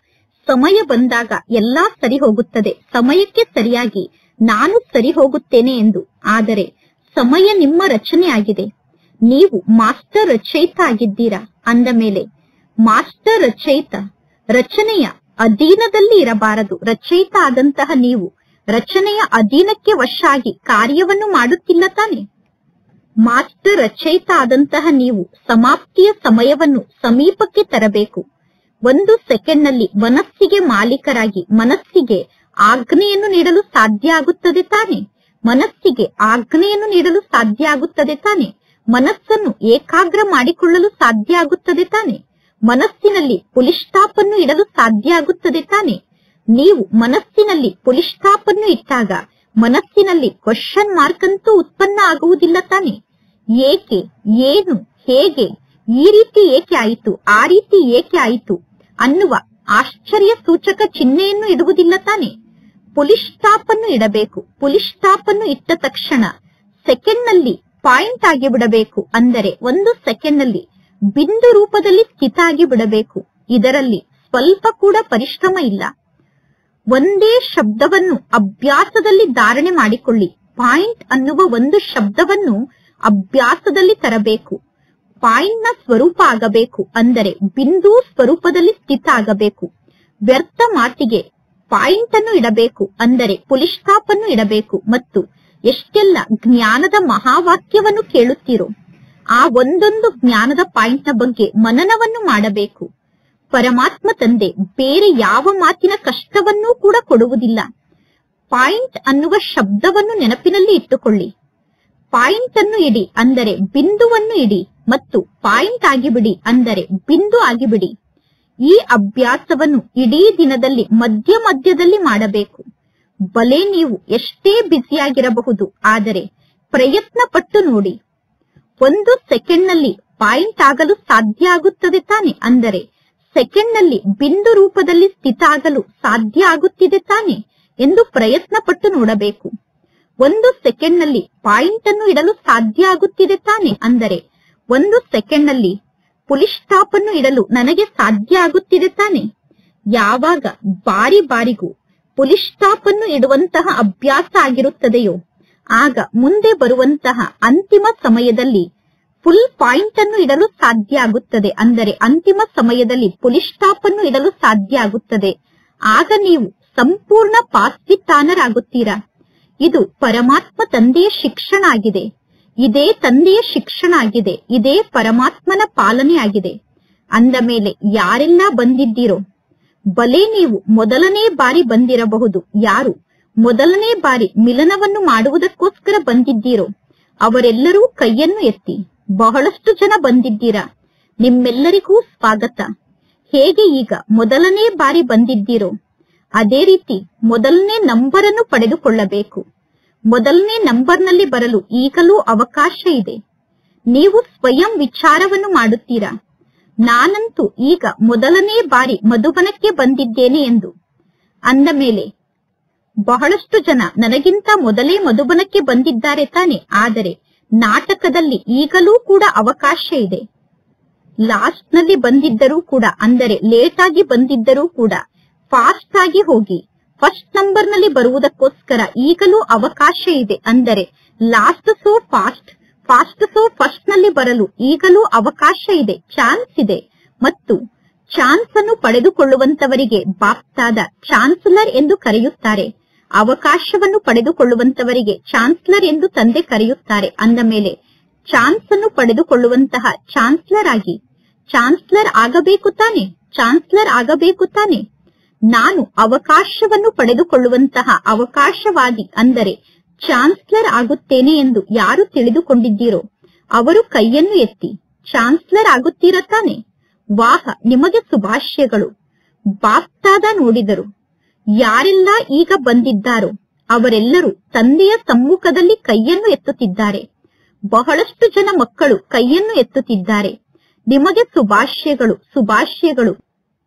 ಸಮಯ ಬಂದಾಗ ಎಲ್ಲಾ ಸರಿ ಹೋಗುತ್ತದೆ, ಸಮಯಕ್ಕೆ ಸರಿಯಾಗಿ ನಾನು ಸರಿ ಹೋಗುತ್ತೇನೆ ಎಂದು. ಆದರೆ ಸಮಯ ನಿಮ್ಮ ರಚನೆ ಆಗಿದೆ. ನೀವು ಮಾಸ್ಟರ್ ರಚಯಿತ ಆಗಿದ್ದೀರಾ. ಅಂದ ಮೇಲೆ ಮಾಸ್ಟರ್ ರಚಯಿತ ರಚನೆಯ ಅಧೀನದಲ್ಲಿ ಇರಬಾರದು. ರಚಯಿತ ಆದಂತಹ ನೀವು ರಚನೆಯ ಅಧೀನಕ್ಕೆ ವಶ ಆಗಿ ಕಾರ್ಯವನ್ನು ಮಾಡುತ್ತಿಲ್ಲ ತಾನೆ? ಮಾಸ್ಟರ್ ರಚಯಿತ ಆದಂತಹ ನೀವು ಸಮಾಪ್ತಿಯ ಸಮಯವನ್ನು ಸಮೀಪಕ್ಕೆ ತರಬೇಕು. 1 ಸೆಕೆಂಡ್ನಲ್ಲಿ ಮನಸ್ಸಿಗೆ ಮಾಲೀಕರಾಗಿ ಮನಸ್ಸಿಗೆ ಆಜ್ಞೆಯನ್ನು ನೀಡಲು ಸಾಧ್ಯ ಆಗುತ್ತದೆ ತಾನೆ? ಮನಸ್ಸಿಗೆ ಆಜ್ಞೆಯನ್ನು ನೀಡಲು ಸಾಧ್ಯ ಆಗುತ್ತದೆ ತಾನೆ? ಮನಸ್ಸನ್ನು ಏಕಾಗ್ರ ಮಾಡಿಕೊಳ್ಳಲು ಸಾಧ್ಯ ಆಗುತ್ತದೆ ತಾನೆ? ಮನಸ್ಸಿನಲ್ಲಿ ಪುಲಿಸ್ಟಾಪ್ ಅನ್ನು ಇಡಲು ಸಾಧ್ಯ ಆಗುತ್ತದೆ ತಾನೆ? ನೀವು ಮನಸ್ಸಿನಲ್ಲಿ ಪುಲಿಸ್ಟಾಪ್ ಅನ್ನು ಇಟ್ಟಾಗ ಮನಸ್ಸಿನಲ್ಲಿ ಕ್ವಶನ್ ಮಾರ್ಕ್ ಅಂತೂ ಉತ್ಪನ್ನ ಆಗುವುದಿಲ್ಲ ತಾನೆ? ಏಕೆ, ಏನು, ಹೇಗೆ, ಈ ರೀತಿ ಏಕೆ ಆಯಿತು, ಆ ರೀತಿ ಏಕೆ ಆಯಿತು ಅನ್ನುವ ಆಶ್ಚರ್ಯ ಸೂಚಕ ಚಿಹ್ನೆಯನ್ನು ಇಡುವುದಿಲ್ಲ ತಾನೆ? ಪುಲಿಸ್ಟಾಪ್ ಅನ್ನು ಇಡಬೇಕು. ಪುಲಿಸ್ಟಾಪ್ ಅನ್ನು ಇಟ್ಟ ತಕ್ಷಣ ಸೆಕೆಂಡ್ ನಲ್ಲಿ ಪಾಯಿಂಟ್ ಆಗಿ ಬಿಡಬೇಕು. ಅಂದರೆ 1 ಸೆಕೆಂಡ್ ನಲ್ಲಿ ಬಿಂದು ರೂಪದಲ್ಲಿ ಸ್ಥಿತ ಆಗಿ ಬಿಡಬೇಕು. ಇದರಲ್ಲಿ ಸ್ವಲ್ಪ ಕೂಡ ಪರಿಶ್ರಮ ಇಲ್ಲ. ಒಂದೇ ಶಬ್ದವನ್ನು ಅಭ್ಯಾಸದಲ್ಲಿ ಧಾರಣೆ ಮಾಡಿಕೊಳ್ಳಿ. ಪಾಯಿಂಟ್ ಅನ್ನುವ ಒಂದು ಶಬ್ದವನ್ನು ಅಭ್ಯಾಸದಲ್ಲಿ ತರಬೇಕು. ಪಾಯಿಂಟ್ ನ ಸ್ವರೂಪ ಆಗಬೇಕು. ಅಂದರೆ ಬಿಂದು ಸ್ವರೂಪದಲ್ಲಿ ಸ್ಥಿತ ಆಗಬೇಕು. ವ್ಯರ್ಥ ಮಾತಿಗೆ ಪಾಯಿಂಟ್ ಅನ್ನು ಇಡಬೇಕು. ಅಂದರೆ ಪುಲಿಸ್ಟಾಪ್ ಅನ್ನು ಇಡಬೇಕು. ಮತ್ತು ಎಷ್ಟೆಲ್ಲ ಜ್ಞಾನದ ಮಹಾವಾಕ್ಯವನ್ನು ಕೇಳುತ್ತೀರೋ ಆ ಒಂದೊಂದು ಜ್ಞಾನದ ಪಾಯಿಂಟ್ ನ ಬಗ್ಗೆ ಮನನವನ್ನು ಮಾಡಬೇಕು. ಪರಮಾತ್ಮ ತಂದೆ ಬೇರೆ ಯಾವ ಮಾತಿನ ಕಷ್ಟವನ್ನೂ ಕೂಡ ಕೊಡುವುದಿಲ್ಲ. ಪಾಯಿಂಟ್ ಅನ್ನುವ ಶಬ್ದವನ್ನು ನೆನಪಿನಲ್ಲಿ ಇಟ್ಟುಕೊಳ್ಳಿ. ಪಾಯಿಂಟ್ ಅನ್ನು ಇಡಿ ಅಂದರೆ ಬಿಂದುವನ್ನು ಇಡಿ ಮತ್ತು ಪಾಯಿಂಟ್ ಆಗಿಬಿಡಿ ಅಂದರೆ ಬಿಂದು ಆಗಿಬಿಡಿ. ಈ ಅಭ್ಯಾಸವನ್ನು ಇಡೀ ದಿನದಲ್ಲಿ ಮಧ್ಯ ಮಧ್ಯದಲ್ಲಿ ಮಾಡಬೇಕು. ಭಲೆ ನೀವು ಎಷ್ಟೇ ಬ್ಯುಸಿಯಾಗಿರಬಹುದು, ಆದರೆ ಪ್ರಯತ್ನ ಪಟ್ಟು ನೋಡಿ. 1 ಸೆಕೆಂಡ್ನಲ್ಲಿ ಪಾಯಿಂಟ್ ಆಗಲು ಸಾಧ್ಯ ಆಗುತ್ತದೆ ತಾನೆ, ಅಂದರೆ ಸೆಕೆಂಡ್ನಲ್ಲಿ ಬಿಂದು ರೂಪದಲ್ಲಿ ಸ್ಥಿತ ಆಗಲು ಸಾಧ್ಯ ಆಗುತ್ತಿದೆ ತಾನೆ ಎಂದು ಪ್ರಯತ್ನ ಪಟ್ಟು ನೋಡಬೇಕು. 1 ಸೆಕೆಂಡ್ನಲ್ಲಿ ಪಾಯಿಂಟ್ ಅನ್ನು ಇಡಲು ಸಾಧ್ಯ ಆಗುತ್ತಿದೆ ತಾನೆ, ಅಂದರೆ 1 ಸೆಕೆಂಡ್ನಲ್ಲಿ ಪುಲಿ ಸ್ಟಾಪ್ ಅನ್ನು ಇಡಲು ನನಗೆ ಸಾಧ್ಯ ಆಗುತ್ತಿದೆ ತಾನೆ. ಯಾವಾಗ ಬಾರಿ ಬಾರಿಗೂ ಪುಲಿ ಸ್ಟಾಪ್ ಅನ್ನು ಇಡುವಂತಹ ಅಭ್ಯಾಸ ಆಗಿರುತ್ತದೆಯೋ, ಆಗ ಮುಂದೆ ಬರುವಂತಹ ಅಂತಿಮ ಸಮಯದಲ್ಲಿ ಫುಲ್ ಪಾಯಿಂಟ್ ಅನ್ನು ಇಡಲು ಸಾಧ್ಯ ಆಗುತ್ತದೆ, ಅಂದರೆ ಅಂತಿಮ ಸಮಯದಲ್ಲಿ ಪುಲಿ ಸ್ಟಾಪ್ ಅನ್ನು ಇಡಲು ಸಾಧ್ಯ ಆಗುತ್ತದೆ. ಆಗ ನೀವು ಸಂಪೂರ್ಣ ಪಾಸ್ವಿತಾನರಾಗುತ್ತೀರಾ. ಇದು ಪರಮಾತ್ಮ ತಂದೆಯ ಶಿಕ್ಷಣ ಆಗಿದೆ. ಇದೇ ತಂದೆಯ ಶಿಕ್ಷಣ ಆಗಿದೆ. ಇದೇ ಪರಮಾತ್ಮನ ಪಾಲನೆ ಆಗಿದೆ. ಅಂದ ಮೇಲೆ ಯಾರೆಲ್ಲ ಬಂದಿದ್ದೀರೋ, ಭಲೆ ನೀವು ಮೊದಲನೇ ಬಾರಿ ಬಂದಿರಬಹುದು, ಯಾರು ಮೊದಲನೇ ಬಾರಿ ಮಿಲನವನ್ನು ಮಾಡುವುದಕ್ಕೋಸ್ಕರ ಬಂದಿದ್ದೀರೋ ಅವರೆಲ್ಲರೂ ಕೈಯನ್ನು ಎತ್ತಿ. ಬಹಳಷ್ಟು ಜನ ಬಂದಿದ್ದೀರಾ, ನಿಮ್ಮೆಲ್ಲರಿಗೂ ಸ್ವಾಗತ. ಹೇಗೆ ಈಗ ಮೊದಲನೇ ಬಾರಿ ಬಂದಿದ್ದೀರೋ ಅದೇ ರೀತಿ ಮೊದಲನೇ ನಂಬರ್ ಅನ್ನು ಪಡೆದುಕೊಳ್ಳಬೇಕು. ಮೊದಲನೇ ನಂಬರ್ನಲ್ಲಿ ಬರಲು ಈಗಲೂ ಅವಕಾಶ ಇದೆ. ನೀವು ಸ್ವಯಂ ವಿಚಾರವನ್ನು ಮಾಡುತ್ತೀರಾ, ನಾನಂತೂ ಈಗ ಮೊದಲನೇ ಬಾರಿ ಮಧುಬನಕ್ಕೆ ಬಂದಿದ್ದೇನೆ ಎಂದು. ಅಂದ ಮೇಲೆ ಬಹಳಷ್ಟು ಜನ ನನಗಿಂತ ಮೊದಲೇ ಮಧುಬನಕ್ಕೆ ಬಂದಿದ್ದಾರೆ ತಾನೆ, ಆದರೆ ನಾಟಕದಲ್ಲಿ ಈಗಲೂ ಕೂಡ ಅವಕಾಶ ಇದೆ. ಲಾಸ್ಟ್ ನಲ್ಲಿ ಬಂದಿದ್ದರೂ ಕೂಡ, ಅಂದರೆ ಲೇಟ್ ಆಗಿ ಬಂದಿದ್ದರೂ ಕೂಡ ಫಾಸ್ಟ್ ಆಗಿ ಹೋಗಿ ಫಸ್ಟ್ ನಂಬರ್ ನಲ್ಲಿ ಬರುವುದಕ್ಕೋಸ್ಕರ ಈಗಲೂ ಅವಕಾಶ ಇದೆ. ಅಂದರೆ last so fast, fast so first ನಲ್ಲಿ ಬರಲು ಈಗಲೂ ಅವಕಾಶ ಇದೆ, ಚಾನ್ಸ್ ಇದೆ. ಮತ್ತು ಚಾನ್ಸ್ ಅನ್ನು ಪಡೆದುಕೊಳ್ಳುವಂತವರಿಗೆ ಬಾಪ್ತಾದ ಚಾನ್ಸಲರ್ ಎಂದು ಕರೆಯುತ್ತಾರೆ. ಅವಕಾಶವನ್ನು ಪಡೆದುಕೊಳ್ಳುವಂತವರಿಗೆ ಚಾನ್ಸಲರ್ ಎಂದು ತಂದೆ ಕರೆಯುತ್ತಾರೆ. ಅಂದ ಮೇಲೆ ಚಾನ್ಸ್ ಅನ್ನು ಪಡೆದುಕೊಳ್ಳುವಂತಹ ಚಾನ್ಸಲರ್ ಆಗಿ, ಚಾನ್ಸಲರ್ ಆಗಬೇಕು ತಾನೆ, ಚಾನ್ಸಲರ್ ಆಗಬೇಕು ತಾನೆ. ನಾನು ಅವಕಾಶವನ್ನು ಪಡೆದುಕೊಳ್ಳುವಂತಹ ಅವಕಾಶವಾದಿ, ಅಂದರೆ ಚಾನ್ಸಲರ್ ಆಗುತ್ತೇನೆ ಎಂದು ಯಾರು ತಿಳಿದುಕೊಂಡಿದ್ದೀರೋ ಅವರು ಕೈಯನ್ನು ಎತ್ತಿ. ಚಾನ್ಸಲರ್ ಆಗುತ್ತೀರ ತಾನೆ? ವಾಹ, ನಿಮಗೆ ಶುಭಾಶಯಗಳು. ಬಾಪ್ತಾದ ನೋಡಿದರು. ಯಾರೆಲ್ಲ ಈಗ ಬಂದಿದ್ದಾರೋ ಅವರೆಲ್ಲರೂ ತಂದೆಯ ಸಮ್ಮುಖದಲ್ಲಿ ಕೈಯನ್ನು ಎತ್ತುತ್ತಿದ್ದಾರೆ. ಬಹಳಷ್ಟು ಜನ ಮಕ್ಕಳು ಕೈಯನ್ನು ಎತ್ತುತ್ತಿದ್ದಾರೆ. ನಿಮಗೆ ಶುಭಾಶಯಗಳು, ಶುಭಾಶಯಗಳು.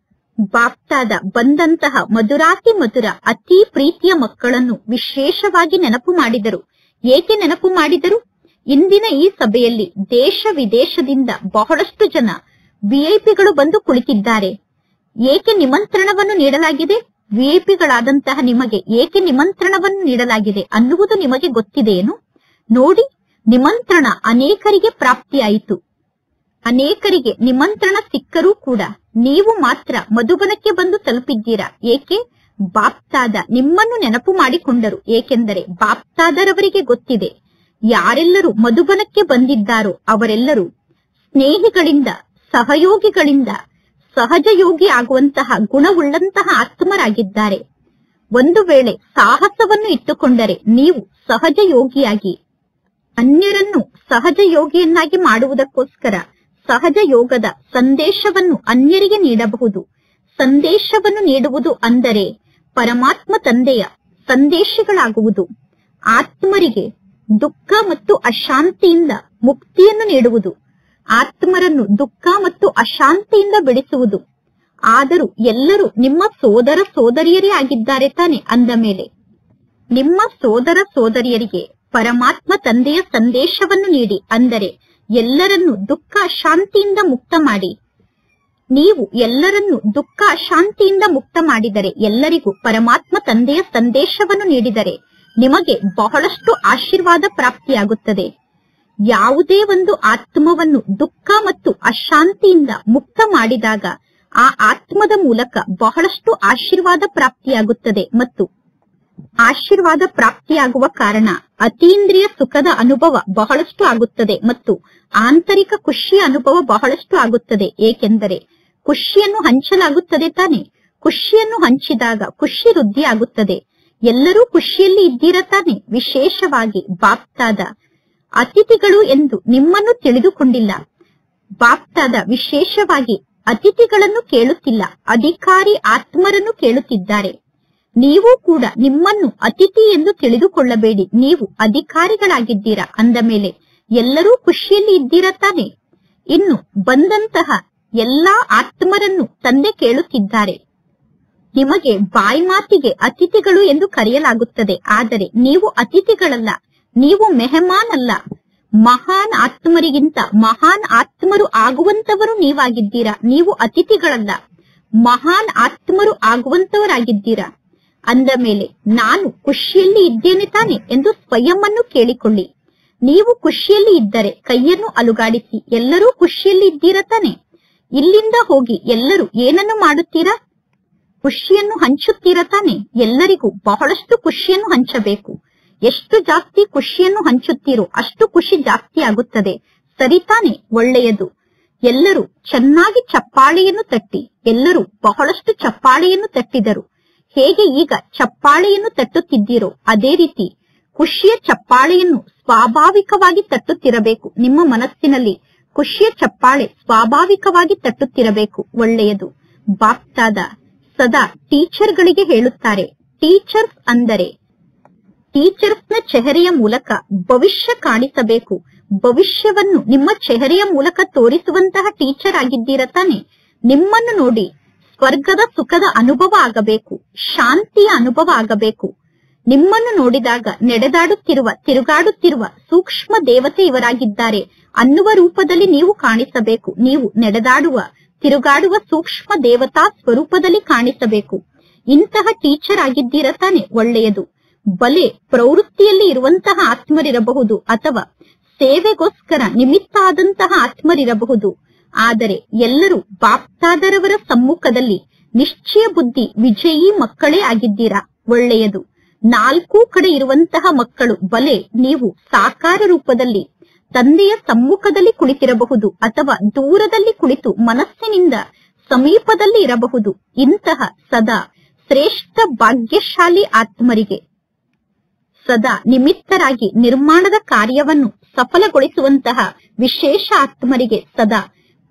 ಬಾಪ್ತಾದ ಬಂದಂತಹ ಮಧುರಾತಿ ಮಧುರ ಅತಿ ಪ್ರೀತಿಯ ಮಕ್ಕಳನ್ನು ವಿಶೇಷವಾಗಿ ನೆನಪು ಮಾಡಿದರು. ಏಕೆ ನೆನಪು ಮಾಡಿದರು? ಇಂದಿನ ಈ ಸಭೆಯಲ್ಲಿ ದೇಶ ವಿದೇಶದಿಂದ ಬಹಳಷ್ಟು ಜನ ವಿಐಪಿಗಳು ಬಂದು ಕುಳಿತಿದ್ದಾರೆ. ಏಕೆ ನಿಮಂತ್ರಣವನ್ನು ನೀಡಲಾಗಿದೆ? ವಿಐಪಿಗಳಾದಂತಹ ನಿಮಗೆ ಏಕೆ ನಿಮಂತ್ರಣವನ್ನು ನೀಡಲಾಗಿದೆ ಅನ್ನುವುದು ನಿಮಗೆ ಗೊತ್ತಿದೆಯೇನು? ನೋಡಿ, ನಿಮಂತ್ರಣ ಅನೇಕರಿಗೆ ಪ್ರಾಪ್ತಿಯಾಯಿತು. ಅನೇಕರಿಗೆ ನಿಮಂತ್ರಣ ಸಿಕ್ಕರೂ ಕೂಡ ನೀವು ಮಾತ್ರ ಮಧುಬನಕ್ಕೆ ಬಂದು ತಲುಪಿದ್ದೀರಾ. ಏಕೆ? ಬಾಪ್ತಾದ ನಿಮ್ಮನ್ನು ನೆನಪು ಮಾಡಿಕೊಂಡರು. ಏಕೆಂದರೆ ಬಾಪ್ತಾದರವರಿಗೆ ಗೊತ್ತಿದೆ, ಯಾರೆಲ್ಲರೂ ಮಧುಬನಕ್ಕೆ ಬಂದಿದ್ದಾರೋ ಅವರೆಲ್ಲರೂ ಸ್ನೇಹಿಗಳಿಂದ, ಸಹಯೋಗಿಗಳಿಂದ ಸಹಜ ಯೋಗಿ ಆಗುವಂತಹ ಗುಣವುಳ್ಳಂತಹ ಆತ್ಮರಾಗಿದ್ದಾರೆ. ಒಂದು ವೇಳೆ ಸಾಹಸವನ್ನು ಇಟ್ಟುಕೊಂಡರೆ ನೀವು ಸಹಜ ಯೋಗಿಯಾಗಿ ಅನ್ಯರನ್ನು ಸಹಜ ಯೋಗಿಯನ್ನಾಗಿ ಮಾಡುವುದಕ್ಕೋಸ್ಕರ ಸಹಜ ಯೋಗದ ಸಂದೇಶವನ್ನು ಅನ್ಯರಿಗೆ ನೀಡಬಹುದು. ಸಂದೇಶವನ್ನು ನೀಡುವುದು ಅಂದರೆ ಪರಮಾತ್ಮ ತಂದೆಯ ಸಂದೇಶಗಳಾಗುವುದು. ಆತ್ಮರಿಗೆ ದುಃಖ ಮತ್ತು ಅಶಾಂತಿಯಿಂದ ಮುಕ್ತಿಯನ್ನು ನೀಡುವುದು, ಆತ್ಮರನ್ನು ದುಃಖ ಮತ್ತು ಅಶಾಂತಿಯಿಂದ ಬಿಡಿಸುವುದು. ಆದರೂ ಎಲ್ಲರೂ ನಿಮ್ಮ ಸೋದರ ಸೋದರಿಯರೇ ಆಗಿದ್ದಾರೆ ತಾನೆ. ಅಂದ ಮೇಲೆ ನಿಮ್ಮ ಸೋದರ ಸೋದರಿಯರಿಗೆ ಪರಮಾತ್ಮ ತಂದೆಯ ಸಂದೇಶವನ್ನು ನೀಡಿ, ಅಂದರೆ ಎಲ್ಲರನ್ನು ದುಃಖ ಅಶಾಂತಿಯಿಂದ ಮುಕ್ತ ಮಾಡಿ. ನೀವು ಎಲ್ಲರನ್ನು ದುಃಖ ಅಶಾಂತಿಯಿಂದ ಮುಕ್ತ ಮಾಡಿದರೆ, ಎಲ್ಲರಿಗೂ ಪರಮಾತ್ಮ ತಂದೆಯ ಸಂದೇಶವನ್ನು ನೀಡಿದರೆ ನಿಮಗೆ ಬಹಳಷ್ಟು ಆಶೀರ್ವಾದ ಪ್ರಾಪ್ತಿಯಾಗುತ್ತದೆ. ಯಾವುದೇ ಒಂದು ಆತ್ಮವನ್ನು ದುಃಖ ಮತ್ತು ಅಶಾಂತಿಯಿಂದ ಮುಕ್ತ ಮಾಡಿದಾಗ ಆ ಆತ್ಮದ ಮೂಲಕ ಬಹಳಷ್ಟು ಆಶೀರ್ವಾದ ಪ್ರಾಪ್ತಿಯಾಗುತ್ತದೆ. ಮತ್ತು ಆಶೀರ್ವಾದ ಪ್ರಾಪ್ತಿಯಾಗುವ ಕಾರಣ ಅತೀಂದ್ರಿಯ ಸುಖದ ಅನುಭವ ಬಹಳಷ್ಟು ಆಗುತ್ತದೆ ಮತ್ತು ಆಂತರಿಕ ಖುಷಿಯ ಅನುಭವ ಬಹಳಷ್ಟು ಆಗುತ್ತದೆ. ಏಕೆಂದರೆ ಖುಷಿಯನ್ನು ಹಂಚಲಾಗುತ್ತದೆ ತಾನೆ. ಖುಷಿಯನ್ನು ಹಂಚಿದಾಗ ಖುಷಿ ವೃದ್ಧಿ ಆಗುತ್ತದೆ. ಎಲ್ಲರೂ ಖುಷಿಯಲ್ಲಿ ಇದ್ದೀರಾ ತಾನೆ? ವಿಶೇಷವಾಗಿ ಬಾಪ್ತಾದ ಅತಿಥಿಗಳು ಎಂದು ನಿಮ್ಮನ್ನು ತಿಳಿದುಕೊಂಡಿಲ್ಲ. ಬಾಪ್ತಾದ ವಿಶೇಷವಾಗಿ ಅತಿಥಿಗಳನ್ನು ಕೇಳುತ್ತಿಲ್ಲ, ಅಧಿಕಾರಿ ಆತ್ಮರನ್ನು ಕೇಳುತ್ತಿದ್ದಾರೆ. ನೀವು ಕೂಡ ನಿಮ್ಮನ್ನು ಅತಿಥಿ ಎಂದು ತಿಳಿದುಕೊಳ್ಳಬೇಡಿ, ನೀವು ಅಧಿಕಾರಿಗಳಾಗಿದ್ದೀರಾ. ಅಂದ ಮೇಲೆ ಎಲ್ಲರೂ ಖುಷಿಯಲ್ಲಿ ಇದ್ದೀರಾ ತಾನೆ? ಇನ್ನು ಬಂದಂತಹ ಎಲ್ಲಾ ಆತ್ಮರನ್ನು ತಂದೆ ಕೇಳುತ್ತಿದ್ದಾರೆ. ನಿಮಗೆ ಬಾಯಿ ಮಾತಿಗೆ ಅತಿಥಿಗಳು ಎಂದು ಕರೆಯಲಾಗುತ್ತದೆ, ಆದರೆ ನೀವು ಅತಿಥಿಗಳಲ್ಲ, ನೀವು ಮೆಹಮಾನ್ ಅಲ್ಲ. ಮಹಾನ್ ಆತ್ಮರಿಗಿಂತ ಮಹಾನ್ ಆತ್ಮರು ಆಗುವಂತವರು ನೀವಾಗಿದ್ದೀರಾ. ನೀವು ಅತಿಥಿಗಳಲ್ಲ, ಮಹಾನ್ ಆತ್ಮರು ಆಗುವಂತವರಾಗಿದ್ದೀರಾ. ಅಂದ ಮೇಲೆ ನಾನು ಖುಷಿಯಲ್ಲಿ ಇದ್ದೇನೆ ತಾನೆ ಎಂದು ಸ್ವಯಂ ಅನ್ನು ಕೇಳಿಕೊಳ್ಳಿ. ನೀವು ಖುಷಿಯಲ್ಲಿ ಇದ್ದರೆ ಕೈಯನ್ನು ಅಲುಗಾಡಿಸಿ, ಎಲ್ಲರೂ ಖುಷಿಯಲ್ಲಿ ಇದ್ದೀರಾ ತಾನೆ? ಇಲ್ಲಿಂದ ಹೋಗಿ ಎಲ್ಲರೂ ಏನನ್ನು ಮಾಡುತ್ತೀರಾ? ಖುಷಿಯನ್ನು ಹಂಚುತ್ತೀರಾ ತಾನೆ? ಎಲ್ಲರಿಗೂ ಬಹಳಷ್ಟು ಖುಷಿಯನ್ನು ಹಂಚಬೇಕು. ಎಷ್ಟು ಜಾಸ್ತಿ ಖುಷಿಯನ್ನು ಹಂಚುತ್ತೀರೋ ಅಷ್ಟು ಖುಷಿ ಜಾಸ್ತಿ ಆಗುತ್ತದೆ. ಸರಿ ತಾನೆ? ಒಳ್ಳೆಯದು. ಎಲ್ಲರೂ ಚೆನ್ನಾಗಿ ಚಪ್ಪಾಳೆಯನ್ನು ತಟ್ಟಿ. ಎಲ್ಲರೂ ಬಹಳಷ್ಟು ಚಪ್ಪಾಳೆಯನ್ನು ತಟ್ಟಿದರು. ಹೇಗೆ ಈಗ ಚಪ್ಪಾಳೆಯನ್ನು ತಟ್ಟುತ್ತಿದ್ದೀರೋ ಅದೇ ರೀತಿ ಖುಷಿಯ ಚಪ್ಪಾಳೆಯನ್ನು ಸ್ವಾಭಾವಿಕವಾಗಿ ತಟ್ಟುತ್ತಿರಬೇಕು. ನಿಮ್ಮ ಮನಸ್ಸಿನಲ್ಲಿ ಖುಷಿಯ ಚಪ್ಪಾಳೆ ಸ್ವಾಭಾವಿಕವಾಗಿ ತಟ್ಟುತ್ತಿರಬೇಕು. ಒಳ್ಳೆಯದು. ಬಾಪ್ತಾದ ಸದಾ ಟೀಚರ್ಗಳಿಗೆ ಹೇಳುತ್ತಾರೆ, ಟೀಚರ್ಸ್ ಅಂದರೆ ಟೀಚರ್ಸ್ನ ಚೆಹರೆಯ ಮೂಲಕ ಭವಿಷ್ಯ ಕಾಣಿಸಬೇಕು. ಭವಿಷ್ಯವನ್ನು ನಿಮ್ಮ ಚೆಹರೆಯ ಮೂಲಕ ತೋರಿಸುವಂತಹ ಟೀಚರ್ ಆಗಿದ್ದೀರಾ ತಾನೆ? ನಿಮ್ಮನ್ನು ನೋಡಿ ಸ್ವರ್ಗದ ಸುಖದ ಅನುಭವ ಆಗಬೇಕು, ಶಾಂತಿಯ ಅನುಭವ ಆಗಬೇಕು. ನಿಮ್ಮನ್ನು ನೋಡಿದಾಗ ನಡೆದಾಡುತ್ತಿರುವ ತಿರುಗಾಡುತ್ತಿರುವ ಸೂಕ್ಷ್ಮ ದೇವತೆ ಇವರಾಗಿದ್ದಾರೆ ಅನ್ನುವ ರೂಪದಲ್ಲಿ ನೀವು ಕಾಣಿಸಬೇಕು. ನೀವು ನಡೆದಾಡುವ ತಿರುಗಾಡುವ ಸೂಕ್ಷ್ಮ ದೇವತಾ ಸ್ವರೂಪದಲ್ಲಿ ಕಾಣಿಸಬೇಕು. ಇಂತಹ ಟೀಚರ್ ಆಗಿದ್ದೀರಾ ತಾನೆ? ಒಳ್ಳೆಯದು. ಬಲೆ ಪ್ರವೃತ್ತಿಯಲ್ಲಿ ಇರುವಂತಹ ಆತ್ಮರಿರಬಹುದು ಅಥವಾ ಸೇವೆಗೋಸ್ಕರ ನಿಮಿತ್ತ ಆದಂತಹ ಆತ್ಮರಿರಬಹುದು. ಆದರೆ ಎಲ್ಲರೂ ಬಾಪ್ತಾದರವರ ಸಮ್ಮುಖದಲ್ಲಿ ನಿಶ್ಚಯ ಬುದ್ಧಿ ವಿಜಯೀ ಮಕ್ಕಳೇ ಆಗಿದ್ದೀರಾ. ಒಳ್ಳೆಯದು. ನಾಲ್ಕೂ ಕಡೆ ಇರುವಂತಹ ಮಕ್ಕಳು ಬಲೆ ನೀವು ಸಾಕಾರ ರೂಪದಲ್ಲಿ ತಂದೆಯ ಸಮ್ಮುಖದಲ್ಲಿ ಕುಳಿತಿರಬಹುದು ಅಥವಾ ದೂರದಲ್ಲಿ ಕುಳಿತು ಮನಸ್ಸಿನಿಂದ ಸಮೀಪದಲ್ಲಿ ಇರಬಹುದು. ಇಂತಹ ಸದಾ ಶ್ರೇಷ್ಠ ಭಾಗ್ಯಶಾಲಿ ಆತ್ಮರಿಗೆ ಸದಾ ನಿಮಿತ್ತರಾಗಿ ನಿರ್ಮಾಣದ ಕಾರ್ಯವನ್ನು ಸಫಲಗೊಳಿಸುವಂತಹ ವಿಶೇಷ ಆತ್ಮರಿಗೆ ಸದಾ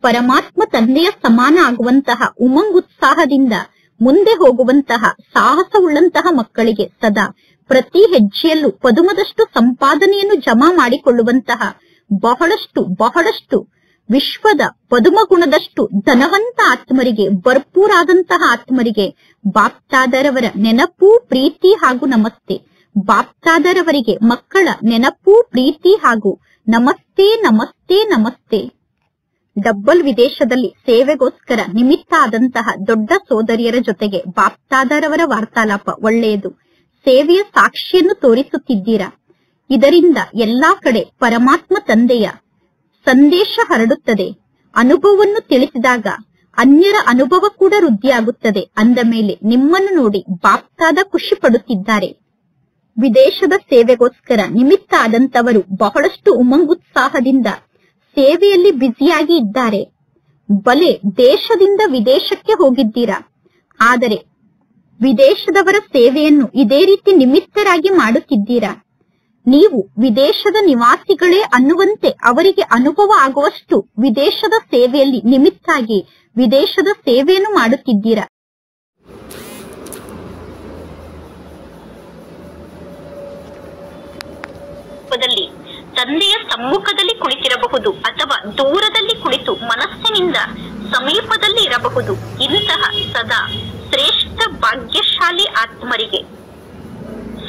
ಪರಮಾತ್ಮ ತಂದೆಯ ಸಮಾನ ಆಗುವಂತಹ ಉಮಂಗುತ್ಸಾಹದಿಂದ ಮುಂದೆ ಹೋಗುವಂತಹ ಸಾಹಸವುಳ್ಳಂತಹ ಮಕ್ಕಳಿಗೆ ಸದಾ ಪ್ರತಿ ಹೆಜ್ಜೆಯಲ್ಲೂ ಪದುಮದಷ್ಟು ಸಂಪಾದನೆಯನ್ನು ಜಮಾ ಮಾಡಿಕೊಳ್ಳುವಂತಹ ಬಹಳಷ್ಟು ಬಹಳಷ್ಟು ವಿಶ್ವದ ಪದುಮಗುಣದಷ್ಟು ಧನವಂತ ಆತ್ಮರಿಗೆ, ಭರ್ಪೂರಾದಂತಹ ಆತ್ಮರಿಗೆ ಬಾಪ್ತಾದರವರ ನೆನಪು, ಪ್ರೀತಿ ಹಾಗೂ ನಮಸ್ತೆ. ಬಾಪ್ತಾದರವರಿಗೆ ಮಕ್ಕಳ ನೆನಪು, ಪ್ರೀತಿ ಹಾಗೂ ನಮಸ್ತೆ ನಮಸ್ತೆ ನಮಸ್ತೆ. ಡಬ್ಬಲ್ ವಿದೇಶದಲ್ಲಿ ಸೇವೆಗೋಸ್ಕರ ನಿಮಿತ್ತ ಆದಂತಹ ದೊಡ್ಡ ಸೋದರಿಯರ ಜೊತೆಗೆ ಬಾಪ್ತಾದರವರ ವಾರ್ತಾಲಾಪ. ಒಳ್ಳೆಯದು. ಸೇವೆಯ ಸಾಕ್ಷಿಯನ್ನು ತೋರಿಸುತ್ತಿದ್ದೀರಾ. ಇದರಿಂದ ಎಲ್ಲಾ ಕಡೆ ಪರಮಾತ್ಮ ತಂದೆಯ ಸಂದೇಶ ಹರಡುತ್ತದೆ. ಅನುಭವವನ್ನು ತಿಳಿಸಿದಾಗ ಅನ್ಯರ ಅನುಭವ ಕೂಡ ವೃದ್ಧಿಯಾಗುತ್ತದೆ. ಅಂದ ಮೇಲೆ ನಿಮ್ಮನ್ನು ನೋಡಿ ಬಾಪ್ತಾದ ಖುಷಿ ಪಡುತ್ತಿದ್ದಾರೆ. ವಿದೇಶದ ಸೇವೆಗೋಸ್ಕರ ನಿಮಿತ್ತ ಆದಂತವರು ಬಹಳಷ್ಟು ಉಮಂಗುತ್ಸಾಹದಿಂದ ಸೇವೆಯಲ್ಲಿ ಬ್ಯುಸಿಯಾಗಿ ಇದ್ದಾರೆ. ಬಲೆ ದೇಶದಿಂದ ವಿದೇಶಕ್ಕೆ ಹೋಗಿದ್ದೀರಾ, ಆದರೆ ವಿದೇಶದವರ ಸೇವೆಯನ್ನು ಇದೇ ರೀತಿ ನಿಮಿತ್ತರಾಗಿ ಮಾಡುತ್ತಿದ್ದೀರಾ. ನೀವು ವಿದೇಶದ ನಿವಾಸಿಗಳೇ ಅನ್ನುವಂತೆ ಅವರಿಗೆ ಅನುಭವ ಆಗುವಷ್ಟು ವಿದೇಶದ ಸೇವೆಯಲ್ಲಿ ನಿಮಿತ್ತಾಗಿ ವಿದೇಶದ ಸೇವೆಯನ್ನು ಮಾಡುತ್ತಿದ್ದೀರಾ. ತಂದೆಯ ಸಮ್ಮುಖದಲ್ಲಿ ಕುಳಿತಿರಬಹುದು ಅಥವಾ ದೂರದಲ್ಲಿ ಕುಳಿತು ಮನಸ್ಸಿನಿಂದ ಸಮೀಪದಲ್ಲಿ ಇರಬಹುದು. ಇಂತಹ ಸದಾ ಶ್ರೇಷ್ಠ ಭಾಗ್ಯಶಾಲಿ ಆತ್ಮರಿಗೆ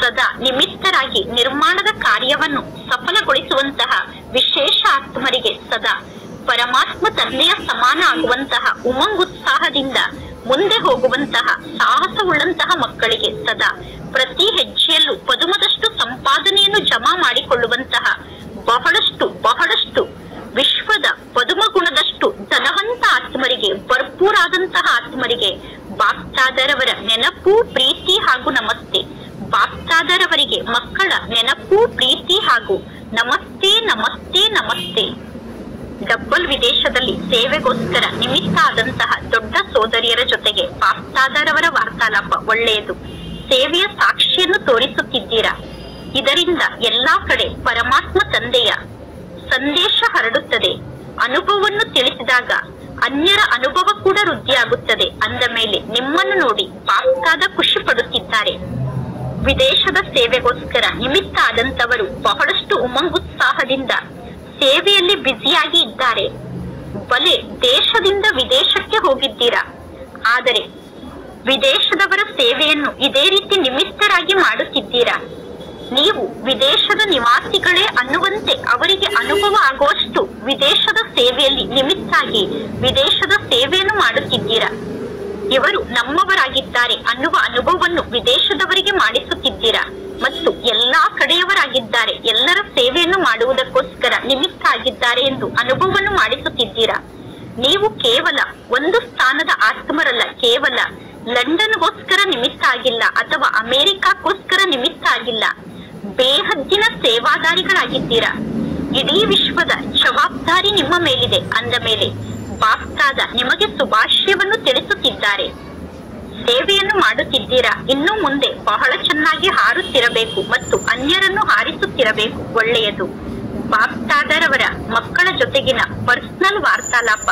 ಸದಾ ನಿಮಿತ್ತರಾಗಿ ನಿರ್ಮಾಣದ ಕಾರ್ಯವನ್ನು ಸಫಲಗೊಳಿಸುವಂತಹ ವಿಶೇಷ ಆತ್ಮರಿಗೆ ಸದಾ ಪರಮಾತ್ಮ ತಂದೆಯ ಸಮಾನ ಆಗುವಂತಹ ಉಮಂಗುತ್ಸಾಹದಿಂದ ಮುಂದೆ ಹೋಗುವಂತಹ ಸಾಹಸವುಳ್ಳಂತಹ ಮಕ್ಕಳಿಗೆ ಸದಾ ಪ್ರತಿ ಹೆಜ್ಜೆಯಲ್ಲೂ ಪದುಮದಷ್ಟು ಸಂಪಾದನೆಯನ್ನು ಜಮಾ ಮಾಡಿಕೊಳ್ಳುವಂತಹ ಬಹಳಷ್ಟು ಬಹಳಷ್ಟು ವಿಶ್ವದ ಪದುಮಗುಣದಷ್ಟು ಧನವಂತ ಆತ್ಮರಿಗೆ, ಭರ್ಪೂರಾದಂತಹ ಆತ್ಮರಿಗೆ ಬಾಪ್ತಾದರವರ ನೆನಪು, ಪ್ರೀತಿ ಹಾಗೂ ನಮಸ್ತೆ. ಬಾಪ್ತಾದರವರಿಗೆ ಮಕ್ಕಳ ನೆನಪು, ಪ್ರೀತಿ ಹಾಗೂ ನಮಸ್ತೆ ನಮಸ್ತೆ ನಮಸ್ತೆ. ಡಬ್ಬಲ್ ವಿದೇಶದಲ್ಲಿ ಸೇವೆಗೋಸ್ಕರ ನಿಮಿತ್ತ ಆದಂತಹ ದೊಡ್ಡ ಸೋದರಿಯರ ಜೊತೆಗೆ ಬಾಪ್ತಾದರವರ ವಾರ್ತಾಲಾಪ. ಒಳ್ಳೆಯದು. ಸೇವೆಯ ಸಾಕ್ಷಿಯನ್ನು ತೋರಿಸುತ್ತಿದ್ದೀರಾ. ಇದರಿಂದ ಎಲ್ಲಾ ಕಡೆ ಪರಮಾತ್ಮ ತಂದೆಯ ಸಂದೇಶ ಹರಡುತ್ತದೆ. ಅನುಭವವನ್ನು ತಿಳಿಸಿದಾಗ ಅನ್ಯರ ಅನುಭವ ಕೂಡ ವೃದ್ಧಿಯಾಗುತ್ತದೆ. ಅಂದ ಮೇಲೆ ನಿಮ್ಮನ್ನು ನೋಡಿ ಬಾಪ್ತಾದ ಖುಷಿ ಪಡುತ್ತಿದ್ದಾರೆ. ವಿದೇಶದ ಸೇವೆಗೋಸ್ಕರ ನಿಮಿತ್ತ ಆದಂತವರು ಬಹಳಷ್ಟು ಉಮಂಗುತ್ಸಾಹದಿಂದ ಸೇವೆಯಲ್ಲಿ ಬ್ಯುಸಿಯಾಗಿ ಇದ್ದಾರೆ. ಬಲೆ ದೇಶದಿಂದ ವಿದೇಶಕ್ಕೆ ಹೋಗಿದ್ದೀರಾ, ಆದರೆ ವಿದೇಶದವರ ಸೇವೆಯನ್ನು ಇದೇ ರೀತಿ ನಿಮಿತ್ತರಾಗಿ ಮಾಡುತ್ತಿದ್ದೀರಾ. ನೀವು ವಿದೇಶದ ನಿವಾಸಿಗಳೇ ಅನ್ನುವಂತೆ ಅವರಿಗೆ ಅನುಭವ ಆಗುವಷ್ಟು ವಿದೇಶದ ಸೇವೆಯಲ್ಲಿ ನಿಮಿತ್ತಾಗಿ ವಿದೇಶದ ಸೇವೆಯನ್ನು ಮಾಡುತ್ತಿದ್ದೀರಾ. ಇವರು ನಮ್ಮವರಾಗಿದ್ದಾರೆ ಅನ್ನುವ ಅನುಭವವನ್ನು ವಿದೇಶದವರಿಗೆ ಮಾಡಿಸುತ್ತಿದ್ದೀರಾ ಮತ್ತು ಎಲ್ಲಾ ಕಡೆಯವರಾಗಿದ್ದಾರೆ, ಎಲ್ಲರ ಸೇವೆಯನ್ನು ಮಾಡುವುದಕ್ಕೋಸ್ಕರ ನಿಮಿತ್ತ ಆಗಿದ್ದಾರೆ ಎಂದು ಅನುಭವವನ್ನು ಮಾಡಿಸುತ್ತಿದ್ದೀರಾ. ನೀವು ಕೇವಲ ಒಂದು ಸ್ಥಾನದ ಆತ್ಮರಲ್ಲ, ಕೇವಲ ಲಂಡನ್ಗೋಸ್ಕರ ನಿಮಿತ್ತ ಆಗಿಲ್ಲ ಅಥವಾ ಅಮೆರಿಕಾಕ್ಕೋಸ್ಕರ ನಿಮಿತ್ತ ಆಗಿಲ್ಲ, ಬೇಹದ್ದಿನ ಸೇವಾದಾರಿಗಳಾಗಿದ್ದೀರಾ. ಇಡೀ ವಿಶ್ವದ ಜವಾಬ್ದಾರಿ ನಿಮ್ಮ ಮೇಲಿದೆ. ಅಂದ ಮೇಲೆ ಬಾಪ್ತಾದ ನಿಮಗೆ ಶುಭಾಶಯವನ್ನು ತಿಳಿಸುತ್ತಿದ್ದಾರೆ. ಸೇವೆಯನ್ನು ಮಾಡುತ್ತಿದ್ದೀರಾ. ಇನ್ನು ಮುಂದೆ ಬಹಳ ಚೆನ್ನಾಗಿ ಹಾರುತ್ತಿರಬೇಕು ಮತ್ತು ಅನ್ಯರನ್ನು ಹಾರಿಸುತ್ತಿರಬೇಕು. ಒಳ್ಳೆಯದು. ಬಾಪ್ತಾದರವರ ಮಕ್ಕಳ ಜೊತೆಗಿನ ಪರ್ಸನಲ್ ವಾರ್ತಾಲಾಪ.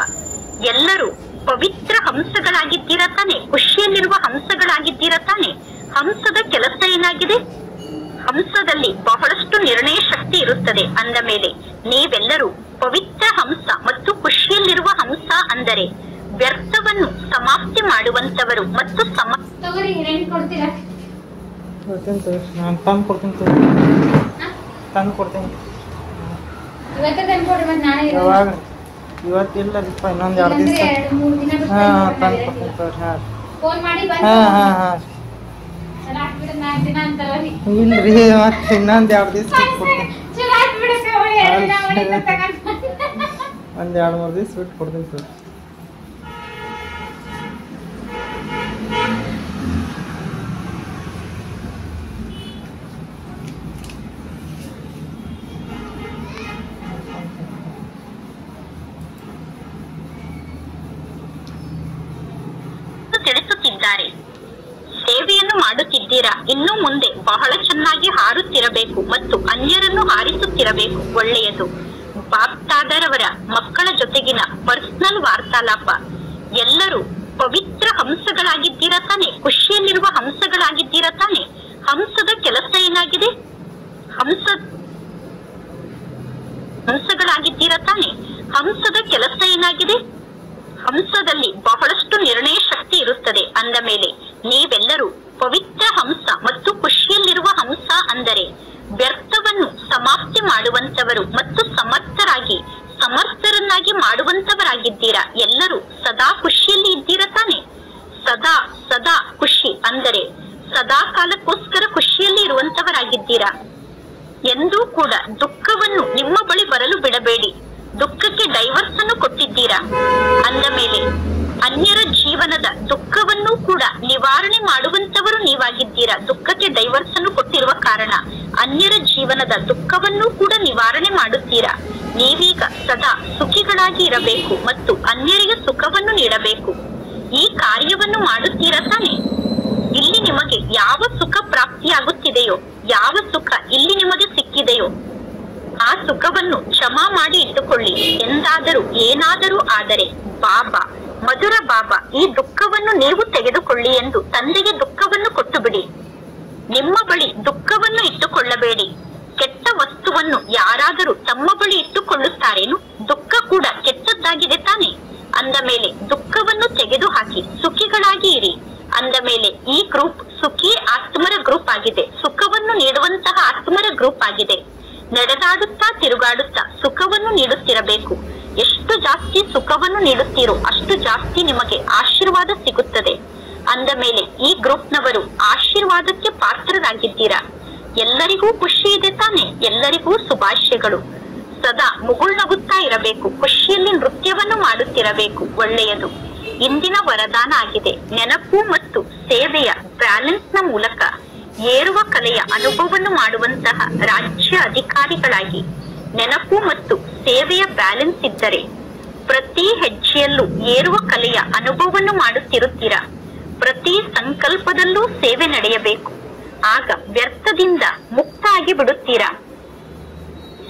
ಎಲ್ಲರೂ ಪವಿತ್ರ ಹಂಸಗಳಾಗಿದ್ದೀರಾ ತಾನೆ? ಖುಷಿಯಲ್ಲಿರುವ ಹಂಸಗಳಾಗಿದ್ದೀರಾ ತಾನೆ? ಹಂಸದ ಕೆಲಸ ಏನಾಗಿದೆ? ಹಂಸದಲ್ಲಿ ಬಹಳಷ್ಟು ನಿರ್ಣಯ ಶಕ್ತಿ ಇರುತ್ತದೆ. ಅಂದ ಮೇಲೆ ನೀವೆಲ್ಲರೂ ಪವಿತ್ರ ಹಂಸ ಮತ್ತು ಖುಷಿಯಲ್ಲಿರುವ ಹಂಸ ಅಂದರೆ ವ್ಯರ್ಥವನ್ನು ಸಮಾಪ್ತಿ ಮಾಡುವಂತವರು ಮತ್ತು ಇವತ್ತಿಲ್ಲ ಇನ್ನೊಂದು 2 ದಿವಸ ಇಲ್ರಿ, ಮತ್ತೆ ಇನ್ನೊಂದು 2 ದಿವಸ ಕೊಡ್ತೀನಿ. ಒಂದು 2-3 ದಿವಸ ಬಿಟ್ಟು ಕೊಡ್ತೀನಿ ಸರ್. ತಿಳಿಸುತ್ತಿದ್ದಾರೆ. ಸೇವೆಯನ್ನು ಮಾಡುತ್ತಿದ್ದೀರಾ. ಇನ್ನು ಮುಂದೆ ಬಹಳ ಚೆನ್ನಾಗಿ ಹಾರುತ್ತಿರಬೇಕು ಮತ್ತು ಅನ್ಯರನ್ನು ಹಾರಿಸುತ್ತಿರಬೇಕು. ಒಳ್ಳೆಯದು. ಬಾಪ್ತಾದರವರ ಮಕ್ಕಳ ಜೊತೆಗಿನ ಪರ್ಸನಲ್ ವಾರ್ತಾಲಾಪ. ಎಲ್ಲರೂ ಪವಿತ್ರ ಹಂಸಗಳಾಗಿದ್ದೀರಾ ತಾನೆ? ಖುಷಿಯಲ್ಲಿರುವ ಹಂಸಗಳಾಗಿದ್ದೀರಾ ತಾನೆ? ಹಂಸದ ಕೆಲಸ ಏನಾಗಿದೆ? ಹಂಸಗಳಾಗಿದ್ದೀರಾ ತಾನೆ? ಹಂಸದ ಕೆಲಸ ಏನಾಗಿದೆ? ಹಂಸದಲ್ಲಿ ಬಹಳಷ್ಟು ನಿರ್ಣಯ ಶಕ್ತಿ ಇರುತ್ತದೆ. ಅಂದ ಮೇಲೆ ನೀವೆಲ್ಲರೂ ಪವಿತ್ರ ಹಂಸ ಮತ್ತು ಖುಷಿಯಲ್ಲಿರುವ ಹಂಸ ಅಂದರೆ ವ್ಯರ್ಥವನ್ನು ಸಮಾಪ್ತಿ ಮಾಡುವಂತವರು ಮತ್ತು ಸಮರ್ಥರನ್ನಾಗಿ ಮಾಡುವಂತವರಾಗಿದ್ದೀರಾ. ಎಲ್ಲರೂ ಸದಾ ಖುಷಿಯಲ್ಲಿ ಇದ್ದೀರಾ ತಾನೆ? ಸದಾ ಸದಾ ಖುಷಿ ಅಂದರೆ ಸದಾ ಕಾಲಕ್ಕೋಸ್ಕರ ಖುಷಿಯಲ್ಲಿ ಇರುವಂತವರಾಗಿದ್ದೀರಾ. ಎಂದೂ ಕೂಡ ದುಃಖವನ್ನು ನಿಮ್ಮ ಬಳಿ ಬರಲು ಬಿಡಬೇಡಿ. ದುಃಖಕ್ಕೆ ಡೈವರ್ಸ್ ಅನ್ನು ಕೊಟ್ಟಿದ್ದೀರಾ. ಅಂದ ಮೇಲೆ ಅನ್ಯರ ಜೀವನದ ದುಃಖವನ್ನು ಕೂಡ ನಿವಾರಣೆ ಮಾಡುವಂತವರು ನೀವಾಗಿದ್ದೀರಾ. ದುಃಖಕ್ಕೆ ಡೈವರ್ಸ್ ಅನ್ನು ಕೊಟ್ಟಿರುವ ಕಾರಣ ಅನ್ಯರ ಜೀವನದ ದುಃಖವನ್ನು ಕೂಡ ನಿವಾರಣೆ ಮಾಡುತ್ತೀರಾ. ನೀವೀಗ ಸದಾ ಸುಖಿಗಳಾಗಿ ಇರಬೇಕು ಮತ್ತು ಅನ್ಯರಿಗೆ ಸುಖವನ್ನು ನೀಡಬೇಕು. ಈ ಕಾರ್ಯವನ್ನು ಮಾಡುತ್ತೀರಾ ತಾನೆ? ಇಲ್ಲಿ ನಿಮಗೆ ಯಾವ ಸುಖ ಪ್ರಾಪ್ತಿಯಾಗುತ್ತಿದೆಯೋ, ಯಾವ ಸುಖ ಇಲ್ಲಿ ನಿಮಗೆ ಸಿಕ್ಕಿದೆಯೋ ಆ ಸುಖವನ್ನು ಕ್ಷಮಾ ಮಾಡಿ ಇಟ್ಟುಕೊಳ್ಳಿ. ಎಂದಾದರೂ ಏನಾದರೂ ಆದರೆ ಬಾಬಾ, ಮಧುರ ಬಾಬಾ, ಈ ದುಃಖವನ್ನು ನೀವು ತೆಗೆದುಕೊಳ್ಳಿ ಎಂದು ತಂದೆಗೆ ದುಃಖವನ್ನು ಕೊಟ್ಟು ಬಿಡಿ. ನಿಮ್ಮ ಬಳಿ ದುಃಖವನ್ನು ಇಟ್ಟುಕೊಳ್ಳಬೇಡಿ. ಕೆಟ್ಟ ವಸ್ತುವನ್ನು ಯಾರಾದರೂ ತಮ್ಮ ಬಳಿ ಇಟ್ಟುಕೊಳ್ಳುತ್ತಾರೇನು? ದುಃಖ ಕೂಡ ಕೆಟ್ಟದ್ದಾಗಿದೆ ತಾನೆ? ಅಂದ ಮೇಲೆ ದುಃಖವನ್ನು ತೆಗೆದು ಹಾಕಿ ಸುಖಿಗಳಾಗಿ ಇರಿ. ಅಂದ ಮೇಲೆ ಈ ಗ್ರೂಪ್ ಸುಖಿ ಆತ್ಮರ ಗ್ರೂಪ್ ಆಗಿದೆ. ಸುಖವನ್ನು ನೀಡುವಂತಹ ಆತ್ಮರ ಗ್ರೂಪ್ ಆಗಿದೆ. ನಡೆದಾಡುತ್ತಾ ತಿರುಗಾಡುತ್ತಾ ಸುಖವನ್ನು ನೀಡುತ್ತಿರಬೇಕು. ಎಷ್ಟು ಜಾಸ್ತಿ ಸುಖವನ್ನು ನೀಡುತ್ತೀರೋ ಅಷ್ಟು ಜಾಸ್ತಿ ನಿಮಗೆ ಆಶೀರ್ವಾದ ಸಿಗುತ್ತದೆ. ಅಂದ ಮೇಲೆ ಈ ಗ್ರೂಪ್ನವರು ಆಶೀರ್ವಾದಕ್ಕೆ ಪಾತ್ರರಾಗಿದ್ದೀರಾ. ಎಲ್ಲರಿಗೂ ಖುಷಿ ಇದೆ ತಾನೆ? ಎಲ್ಲರಿಗೂ ಶುಭಾಶಯಗಳು. ಸದಾ ಮುಗುಳ್ನಗುತ್ತಾ ಇರಬೇಕು. ಖುಷಿಯಲ್ಲಿ ನೃತ್ಯವನ್ನು ಮಾಡುತ್ತಿರಬೇಕು. ಒಳ್ಳೆಯದು. ಇಂದಿನ ವರದಾನ ಆಗಿದೆ. ನೆನಪು ಮತ್ತು ಸೇವೆಯ ಬ್ಯಾಲೆನ್ಸ್ ನ ಮೂಲಕ ಏರುವ ಕಲೆಯ ಅನುಭವವನ್ನು ಮಾಡುವಂತಹ ರಾಜ್ಯ ಅಧಿಕಾರಿಗಳಾಗಿ ನೆನಪು ಮತ್ತು ಸೇವೆಯ ಬ್ಯಾಲೆನ್ಸ್ ಇದ್ದರೆ ಪ್ರತಿ ಹೆಜ್ಜೆಯಲ್ಲೂ ಏರುವ ಕಲೆಯ ಅನುಭವವನ್ನು ಮಾಡುತ್ತಿರುತ್ತೀರಾ. ಪ್ರತಿ ಸಂಕಲ್ಪದಲ್ಲೂ ಸೇವೆ ನಡೆಯಬೇಕು. ಆಗ ವ್ಯರ್ಥದಿಂದ ಮುಕ್ತ ಆಗಿ ಬಿಡುತ್ತೀರಾ.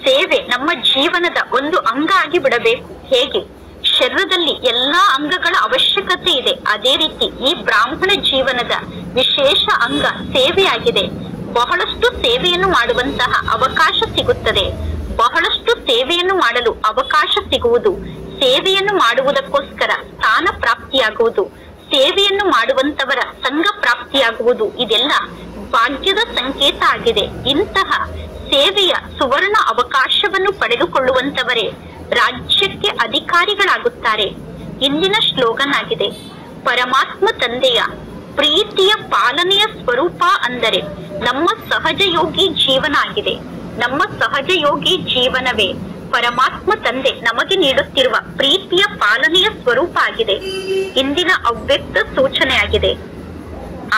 ಸೇವೆ ನಮ್ಮ ಜೀವನದ ಒಂದು ಅಂಗ ಆಗಿ ಬಿಡಬೇಕು. ಹೇಗೆ ಶರೀರದಲ್ಲಿ ಎಲ್ಲಾ ಅಂಗಗಳ ಅವಶ್ಯಕತೆ ಇದೆ, ಅದೇ ರೀತಿ ಈ ಬ್ರಾಹ್ಮಣ ಜೀವನದ ವಿಶೇಷ ಅಂಗ ಸೇವೆಯಾಗಿದೆ. ಬಹಳಷ್ಟು ಸೇವೆಯನ್ನು ಮಾಡುವಂತಹ ಅವಕಾಶ ಸಿಗುತ್ತದೆ. ಬಹಳಷ್ಟು ಸೇವೆಯನ್ನು ಮಾಡಲು ಅವಕಾಶ ಸಿಗುವುದು, ಸೇವೆಯನ್ನು ಮಾಡುವುದಕ್ಕೋಸ್ಕರ ಸ್ಥಾನ ಪ್ರಾಪ್ತಿಯಾಗುವುದು, ಸೇವೆಯನ್ನು ಮಾಡುವಂತವರ ಸಂಘ ಪ್ರಾಪ್ತಿಯಾಗುವುದು, ಇದೆಲ್ಲ ಭಾಗ್ಯದ ಸಂಕೇತ ಆಗಿದೆ. ಇಂತಹ ಸೇವೆಯ ಸುವರ್ಣ ಅವಕಾಶವನ್ನು ಪಡೆದುಕೊಳ್ಳುವಂತವರೇ ರಾಜ್ಯಕ್ಕೆ ಅಧಿಕಾರಿಗಳಾಗುತ್ತಾರೆ. ಇಂದಿನ ಸ್ಲೋಗನ್ ಆಗಿದೆ, ಪರಮಾತ್ಮ ತಂದೆಯ ಪ್ರೀತಿಯ ಪಾಲನೆಯ ಸ್ವರೂಪ ಅಂದರೆ ನಮ್ಮ ಸಹಜ ಯೋಗಿ ಜೀವನ ಆಗಿದೆ. ನಮ್ಮ ಸಹಜ ಯೋಗಿ ಜೀವನವೇ ಪರಮಾತ್ಮ ತಂದೆ ನಮಗೆ ನೀಡುತ್ತಿರುವ ಪ್ರೀತಿಯ ಪಾಲನೆಯ ಸ್ವರೂಪ ಆಗಿದೆ. ಇಂದಿನ ಅವ್ಯಕ್ತ ಸೂಚನೆಯಾಗಿದೆ.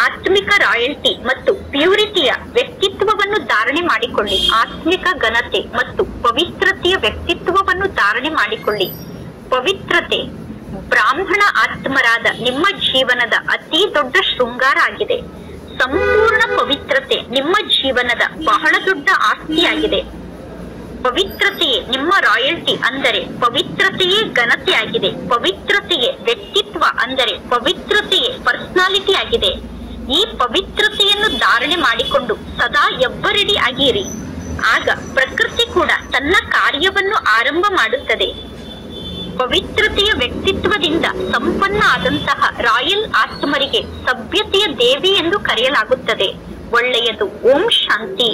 ಆತ್ಮಿಕ ರಾಯಲ್ಟಿ ಮತ್ತು ಪ್ಯೂರಿಟಿಯ ವ್ಯಕ್ತಿತ್ವವನ್ನು ಧಾರಣೆ ಮಾಡಿಕೊಳ್ಳಿ. ಆತ್ಮಿಕ ಘನತೆ ಮತ್ತು ಪವಿತ್ರತೆಯ ವ್ಯಕ್ತಿತ್ವವನ್ನು ಧಾರಣೆ ಮಾಡಿಕೊಳ್ಳಿ. ಪವಿತ್ರತೆ ಬ್ರಾಹ್ಮಣ ಆತ್ಮರಾದ ನಿಮ್ಮ ಜೀವನದ ಅತಿ ದೊಡ್ಡ ಶೃಂಗಾರ ಆಗಿದೆ. ಸಂಪೂರ್ಣ ಪವಿತ್ರತೆ ನಿಮ್ಮ ಜೀವನದ ಬಹಳ ದೊಡ್ಡ ಆಸ್ತಿಯಾಗಿದೆ. ಪವಿತ್ರತೆಯೇ ನಿಮ್ಮ ರಾಯಲ್ಟಿ ಅಂದರೆ ಪವಿತ್ರತೆಯೇ ಘನತೆ ಆಗಿದೆ. ಪವಿತ್ರತೆಯೇ ವ್ಯಕ್ತಿತ್ವ ಅಂದರೆ ಪವಿತ್ರತೆಯೇ ಪರ್ಸನಾಲಿಟಿ ಆಗಿದೆ. ಈ ಪವಿತ್ರತೆಯನ್ನು ಧಾರಣೆ ಮಾಡಿಕೊಂಡು ಸದಾ ಎಬ್ಬರೆಡಿ ಆಗಿರಿ. ಆಗ ಪ್ರಕೃತಿ ಕೂಡ ತನ್ನ ಕಾರ್ಯವನ್ನು ಆರಂಭ ಮಾಡುತ್ತದೆ. ಪವಿತ್ರತೆಯ ವ್ಯಕ್ತಿತ್ವದಿಂದ ಸಂಪನ್ನ ಆದಂತಹ ರಾಯಲ್ ಆತ್ಮರಿಗೆ ಸಭ್ಯತೆಯ ದೇವಿ ಎಂದು ಕರೆಯಲಾಗುತ್ತದೆ. ಒಳ್ಳೆಯದು. ಓಂ ಶಾಂತಿ.